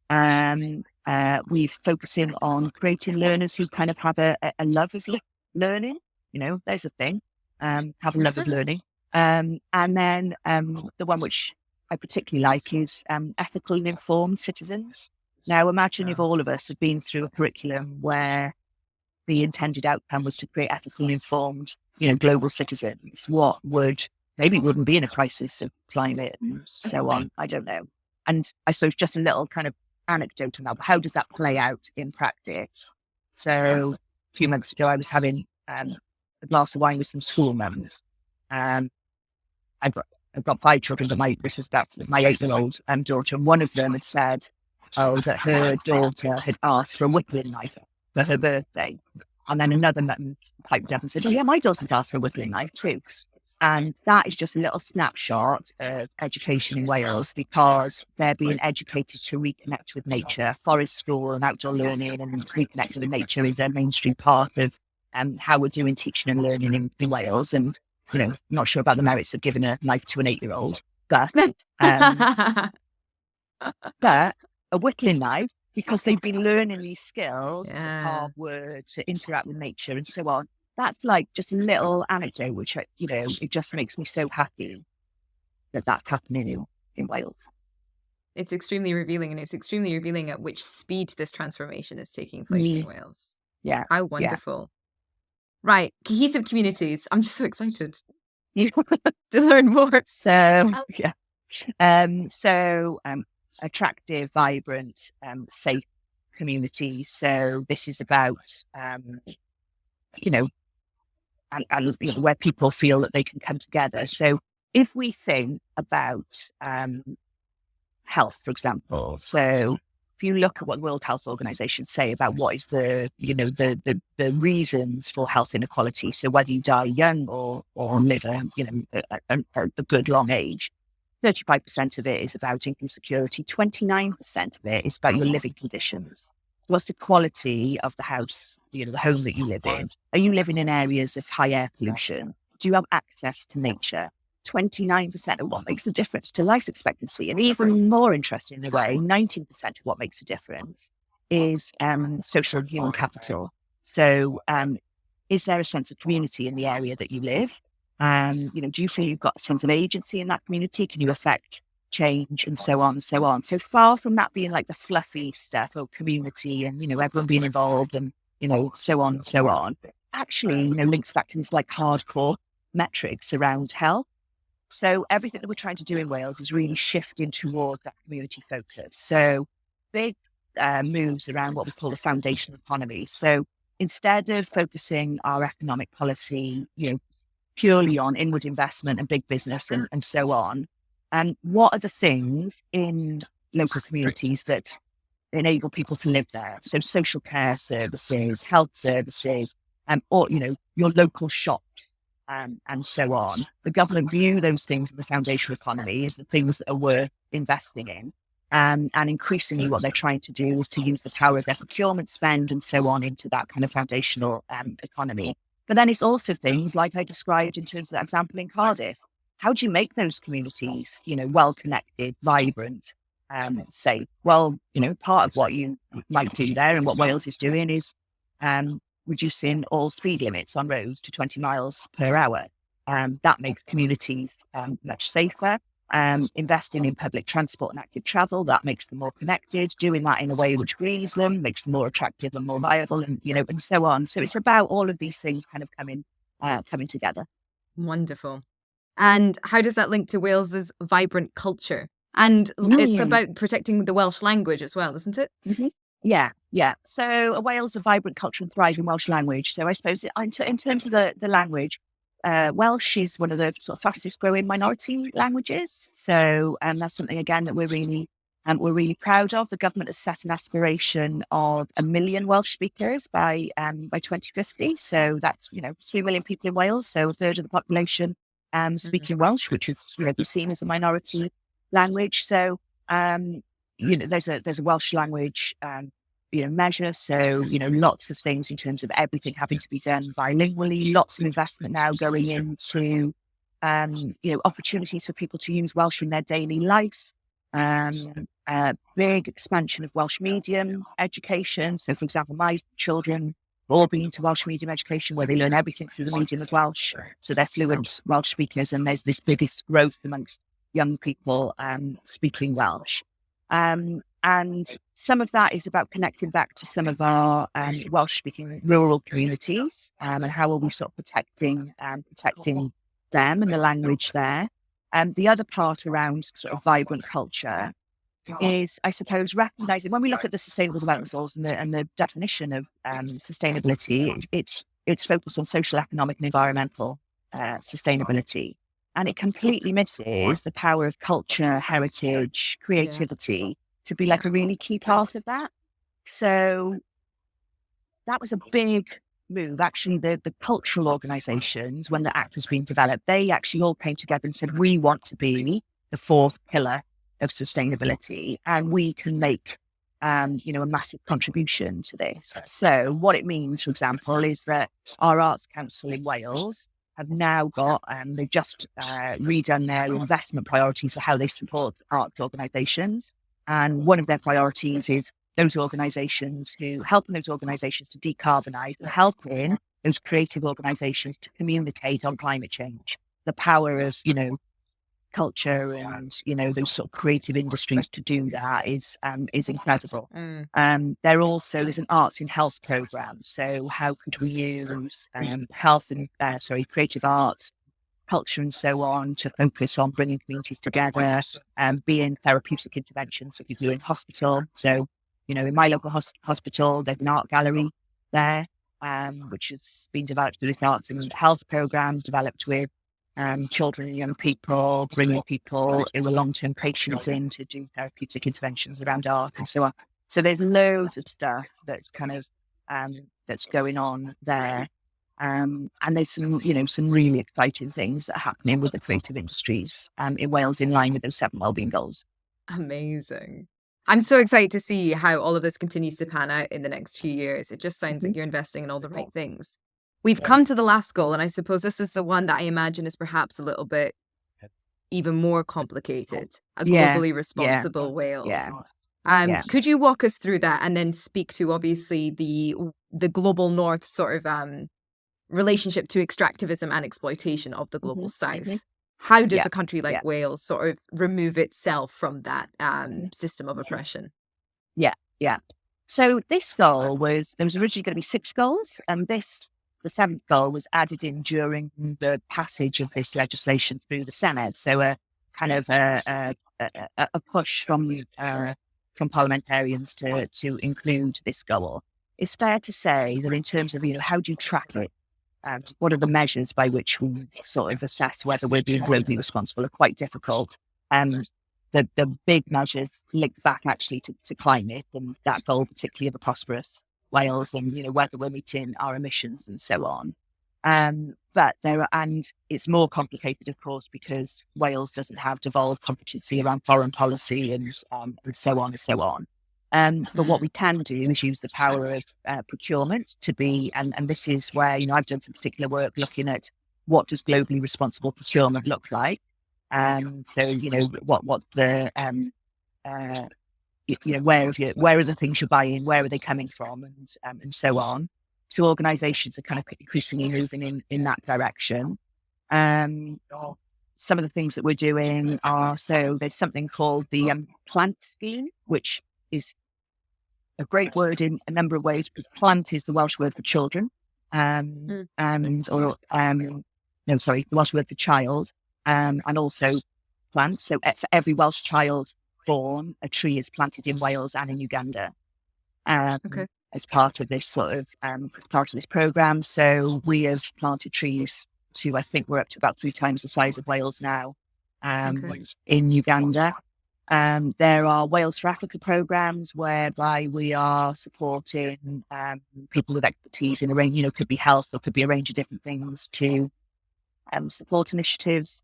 We're focusing on creating learners who kind of have a love of learning. There's a thing. Have a love of learning. And then the one which I particularly like is ethical and informed citizens. Now, imagine if all of us had been through a curriculum where the intended outcome was to create ethical and informed, global citizens. Maybe it wouldn't be in a crisis of climate and so on. I don't know. And I suppose just a little kind of anecdote on that. How does that play out in practice? So a few months ago, I was having a glass of wine with some school mums. I've got 5 children, but this was about my 8-year-old daughter. And one of them had said, that her daughter had asked for a whittling knife for her birthday. And then another mum piped up and said, my daughter asked for a whittling knife too. And that is just a little snapshot of education in Wales, because they're being educated to reconnect with nature. Forest school and outdoor learning and reconnecting with nature is a mainstream part of how we're doing teaching and learning in Wales. And, not sure about the merits of giving a knife to an 8-year-old, but a whittling knife, because they've been learning these skills to carve wood, to interact with nature and so on. That's like just a little anecdote, which, it just makes me so happy that that's happening in Wales. It's extremely revealing, and it's extremely revealing at which speed this transformation is taking place in Wales. Yeah. How wonderful. Yeah. Right. Cohesive communities. I'm just so excited to learn more. So, attractive, vibrant, safe communities. So this is about, where people feel that they can come together. So if we think about health, for example, so if you look at what the World Health Organization say about what is the reasons for health inequality, so whether you die young or live a good long age, 35% of it is about income security, 29% of it is about your living conditions. What's the quality of the house, the home that you live in? Are you living in areas of high air pollution? Do you have access to nature? 29% of what makes the difference to life expectancy. And even more interesting in a way, 19% of what makes a difference is social and human capital. So is there a sense of community in the area that you live? Do you feel you've got a sense of agency in that community? Can you affect change and so on and so on? So far from that being like the fluffy stuff of community and, everyone being involved and, so on and so on, actually, links back to these like hardcore metrics around health. So everything that we're trying to do in Wales is really shifting towards that community focus. So big moves around what we call the foundational economy. So instead of focusing our economic policy, purely on inward investment and big business and so on, what are the things in local communities that enable people to live there? So social care services, health services, or, your local shops. And so on. The government view those things in the foundational economy as the things that are worth investing in. And increasingly what they're trying to do is to use the power of their procurement spend and so on into that kind of foundational economy. But then it's also things like I described in terms of that example in Cardiff. How do you make those communities, well-connected, vibrant, safe? Well, part of what you might do there and what Wales is doing is reducing all speed limits on roads to 20 miles per hour. That makes communities much safer. Investing in public transport and active travel, that makes them more connected. Doing that in a way which greens them, makes them more attractive and more viable, and and so on. So it's about all of these things kind of coming together. Wonderful. And how does that link to Wales's vibrant culture? And it's about protecting the Welsh language as well, isn't it? Mm-hmm. Yeah. So Wales, a vibrant culture and thriving Welsh language. So I suppose in terms of the language, Welsh is one of the sort of fastest growing minority languages. So that's something, again, that we're really proud of. The government has set an aspiration of 1 million Welsh speakers by 2050. So that's, 3 million people in Wales. So a third of the population speaking Welsh, which is, be seen as a minority language. So, there's a Welsh language, measure. So, lots of things in terms of everything having to be done bilingually, lots of investment now going into, opportunities for people to use Welsh in their daily life. Big expansion of Welsh medium education. So, for example, my children all been to Welsh medium education where they learn everything through the medium of Welsh. So they're fluent Welsh speakers, and there's this biggest growth amongst young people speaking Welsh. And some of that is about connecting back to some of our Welsh-speaking rural communities, and how are we sort of protecting them and the language there. The other part around sort of vibrant culture is, I suppose, recognizing when we look at the Sustainable Development Goals and the definition of sustainability, it's focused on social, economic, and environmental sustainability, and it completely misses the power of culture, heritage, creativity to be like a really key part of that. So that was a big move. Actually, the cultural organisations, when the Act was being developed, they actually all came together and said, we want to be the fourth pillar of sustainability, and we can make, a massive contribution to this. So what it means, for example, is that our Arts Council in Wales have now got, they've just redone their investment priorities for how they support arts organisations. And one of their priorities is those organisations helping those organisations to decarbonise, and helping those creative organisations to communicate on climate change. The power of, culture and, those sort of creative industries to do that is incredible. There's an arts in health programme. So how could we use health and, creative arts, culture and so on to focus on bringing communities together and being therapeutic interventions for people who are in hospital. So, in my local hospital, there's an art gallery there, which has been developed through this arts and health programme, developed with children and young people, bringing people who are long-term patients in to do therapeutic interventions around art and so on. So there's loads of stuff that's kind of, that's going on there. And there's some really exciting things that are happening with the creative industries in Wales in line with those 7 wellbeing goals. Amazing. I'm so excited to see how all of this continues to pan out in the next few years. It just sounds like you're investing in all the right things. We've come to the last goal, and I suppose this is the one that I imagine is perhaps a little bit even more complicated, a globally responsible Wales. Could you walk us through that and then speak to, obviously, the global north sort of relationship to extractivism and exploitation of the global south? How does a country like Wales sort of remove itself from that system of oppression? So this goal there was originally going to be 6 goals, and the 7th goal was added in during the passage of this legislation through the Senate. So a kind of a push from parliamentarians to include this goal. It's fair to say that in terms of, how do you track it? What are the measures by which we sort of assess whether we're being globally responsible are quite difficult. The big measures link back actually to climate and that goal, particularly of a prosperous Wales, and whether we're meeting our emissions and so on. But it's more complicated, of course, because Wales doesn't have devolved competency around foreign policy and so on and so on. But what we can do is use the power of procurement to be, and this is where, I've done some particular work looking at what does globally responsible procurement look like. So, what the, where are the things you're buying, where are they coming from, and so on. So organisations are kind of increasingly moving in that direction. Some of the things that we're doing are, so there's something called the plant scheme, which is a great word in a number of ways, because plant is the Welsh word for children, the Welsh word for child, and also plant. So for every Welsh child born, a tree is planted in Wales and in Uganda. As part of this sort of part of this program. So we have planted trees to, I think we're up to about 3 times the size of Wales now, Okay. in Uganda. There are Wales for Africa programs whereby we are supporting people with expertise in a range, could be health or could be a range of different things to support initiatives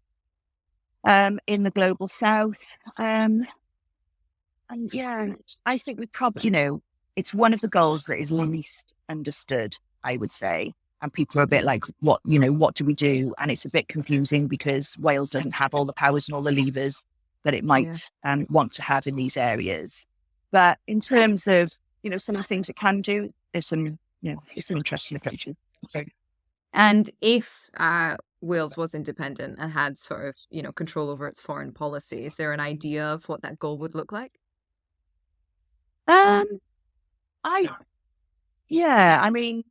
in the global south. And yeah, I think we probably, it's one of the goals that is least understood, I would say. And people are a bit like, what do we do? And it's a bit confusing because Wales doesn't have all the powers and all the levers that it might want to have in these areas. But in terms of, some of the things it can do, there's some interesting approaches. Okay. And if Wales was independent and had sort of, control over its foreign policy, is there an idea of what that goal would look like? I mean,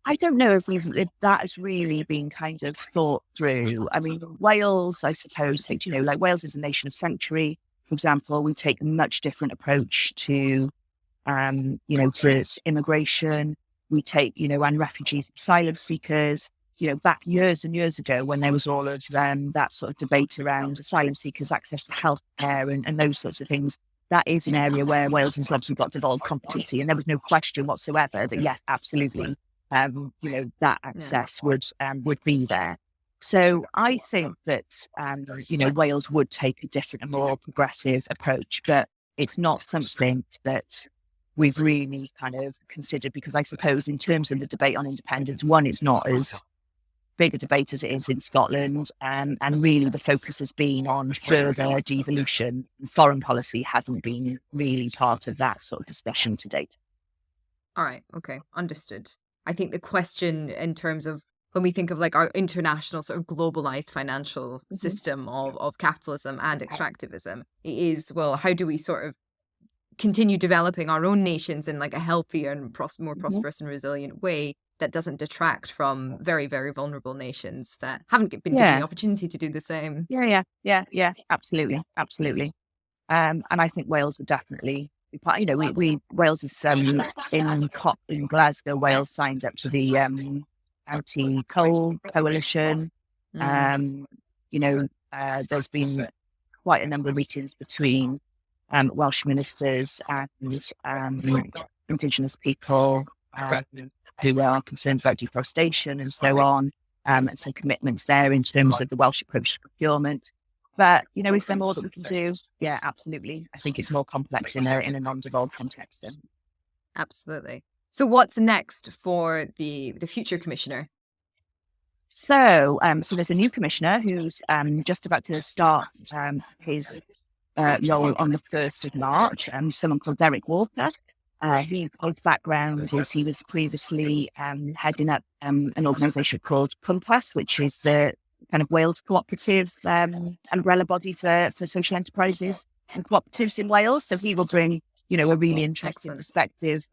I don't know if that has really been kind of thought through. I mean, Wales, I suppose, like Wales is a nation of sanctuary. For example, we take a much different approach to, to immigration. We take, and refugees, asylum seekers. Back years and years ago when there was all of that sort of debate around asylum seekers' access to healthcare and those sorts of things. That is an area where Wales has obviously got devolved competency, and there was no question whatsoever that yes, absolutely, that access would be there. So I think that Wales would take a different and more progressive approach, but it's not something that we've really kind of considered because I suppose in terms of the debate on independence, one, it's not as big a debate as it is in Scotland, and really the focus has been on further devolution. Foreign policy hasn't been really part of that sort of discussion to date. All right. Okay. Understood. I think the question in terms of when we think of like our international sort of globalized financial system of capitalism and extractivism, it is, well, how do we sort of continue developing our own nations in like a healthier and more prosperous and resilient way that doesn't detract from very, very vulnerable nations that haven't been given the opportunity to do the same. Yeah, absolutely. And I think Wales would definitely be part, Wales is in COP in Glasgow, Wales signed up to the anti-coal coalition. There's been quite a number of meetings between Welsh ministers and Indigenous people who are concerned about deforestation and so on, and some commitments there in terms of the Welsh approach to procurement. But, is there more that we can do? Yeah, absolutely. I think it's more complex in a non-devolved context. Then. Absolutely. So what's next for the future commissioner? So there's a new commissioner who's just about to start his role on the 1st of March, someone called Derek Walker. His background is he was previously heading up an organisation called Prosperous, which is the kind of Wales cooperative umbrella body for social enterprises and cooperatives in Wales. So he will bring, a really interesting perspective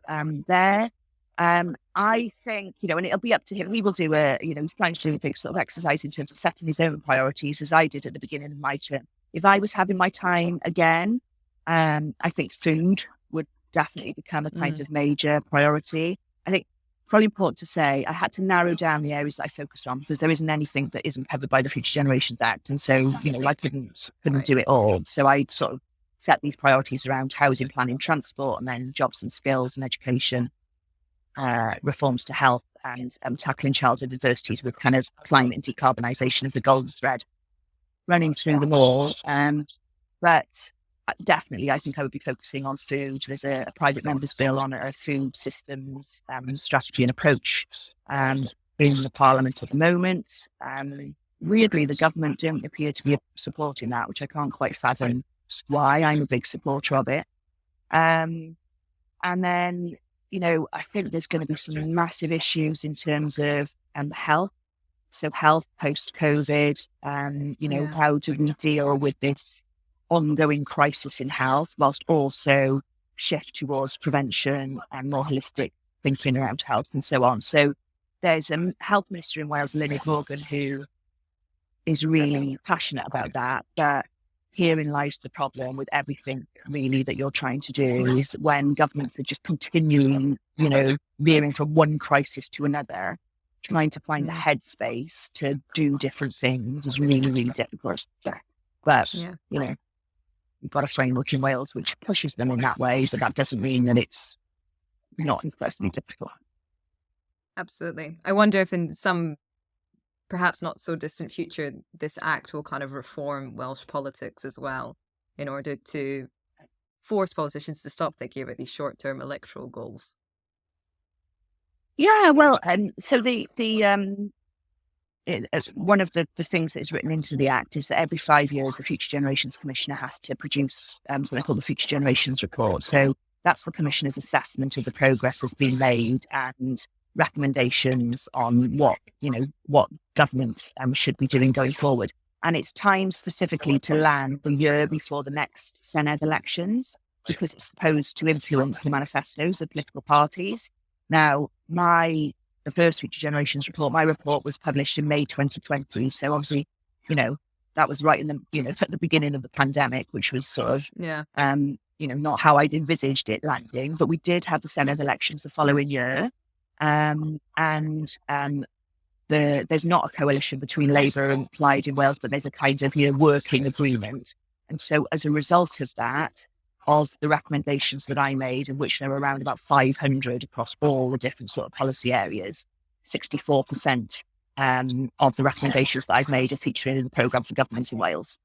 there. I think, and it'll be up to him. He will do he's planning to do a big sort of exercise in terms of setting his own priorities, as I did at the beginning of my term. If I was having my time again, I think food would definitely become a kind of major priority. I think probably important to say I had to narrow down the areas that I focused on because there isn't anything that isn't covered by the Future Generations Act. And so, I couldn't do it all. So I sort of set these priorities around housing, planning, transport, and then jobs and skills and education, reforms to health and tackling childhood adversities with kind of climate and decarbonisation as the golden thread running through them all. But definitely, I think I would be focusing on food. There's a private member's bill on a food systems strategy and approach in the Parliament at the moment. Weirdly, the government don't appear to be supporting that, which I can't quite fathom why. I'm a big supporter of it. And then, I think there's going to be some massive issues in terms of health. So health post-COVID, how do we deal with this ongoing crisis in health whilst also shift towards prevention and more holistic thinking around health and so on. So there's a health minister in Wales, Lynne Morgan, who is really passionate about that. But herein lies the problem with everything really that you're trying to do is that when governments are just continuing, veering from one crisis to another, trying to find the headspace to do different things is really, really difficult. But, you know, we've got a framework in Wales which pushes them in that way, but that doesn't mean that it's not incredibly difficult. Absolutely. I wonder if in some perhaps not so distant future, this act will kind of reform Welsh politics as well in order to force politicians to stop thinking about these short-term electoral goals. Yeah, well, so one of the things that is written into the Act is that every 5 years, the Future Generations Commissioner has to produce something called the Future Generations Report. So that's the Commissioner's assessment of the progress that's been made and recommendations on what governments should be doing going forward. And it's timed specifically to land the year before the next Senedd elections because it's supposed to influence the manifestos of political parties. Now, the first Future Generations report, my report was published in May 2020. So obviously, that was right in the, at the beginning of the pandemic, which was sort of, not how I'd envisaged it landing. But we did have the Senedd elections the following year. There's not a coalition between Labour and Plaid in Wales, but there's a kind of working agreement. And so as a result of that, of the recommendations that I made, in which there were around about 500 across all the different sort of policy areas, 64% of the recommendations that I've made are featuring in the programme for government in Wales.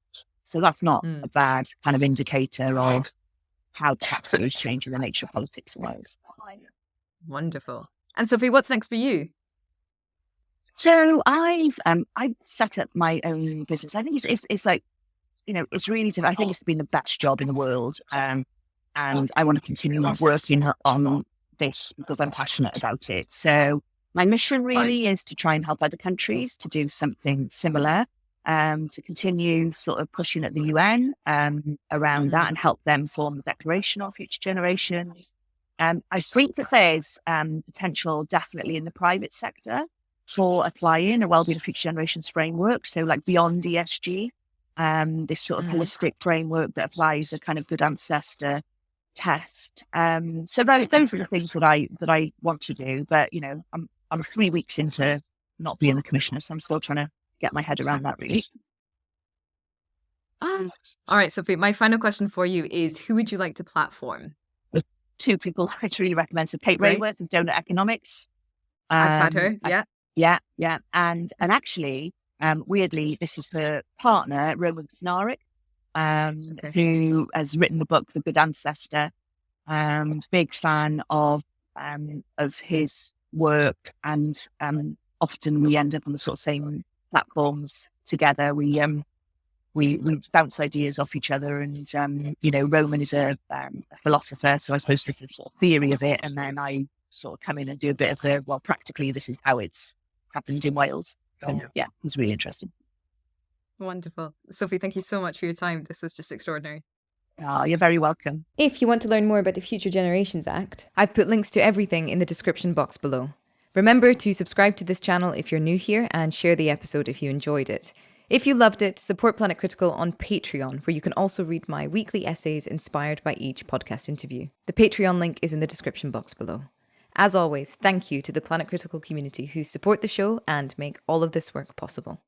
So that's not a bad kind of indicator of how perhaps it was changing the nature of politics in Wales. Wonderful. And Sophie, what's next for you? So I've set up my own business. I think it's like, it's really, I think it's been the best job in the world. And I want to continue working on this because I'm passionate about it. So my mission really is to try and help other countries to do something similar, to continue sort of pushing at the UN around that and help them form the declaration of future generations. I think that there's potential definitely in the private sector for applying a Wellbeing of Future Generations framework. So like beyond ESG, this sort of holistic framework that applies a kind of good ancestor test. So those are the things that I want to do. But, I'm 3 weeks into not being the commissioner, so I'm still trying to get my head around that really. All right, Sophie, my final question for you is, who would you like to platform? The 2 people I'd really recommend. So Kate Rayworth of Donut Economics. I've had her, yeah. And actually, weirdly, this is her partner, Roman Snarik, who has written the book, The Good Ancestor. Big fan of his work, and often we end up on the sort of same platforms together. We bounce ideas off each other, and Roman is a philosopher, so I suppose this is sort of theory of it, and then I sort of come in and do a bit of practically this is how it's happened in Wales. So yeah, it's really interesting. Wonderful. Sophie, thank you so much for your time. This was just extraordinary. Oh, you're very welcome. If you want to learn more about the Future Generations Act, I've put links to everything in the description box below. Remember to subscribe to this channel if you're new here and share the episode if you enjoyed it. If you loved it, support Planet Critical on Patreon, where you can also read my weekly essays inspired by each podcast interview. The Patreon link is in the description box below. As always, thank you to the Planet Critical community who support the show and make all of this work possible.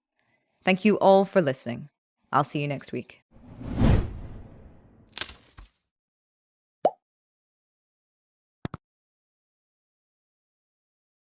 Thank you all for listening. I'll see you next week.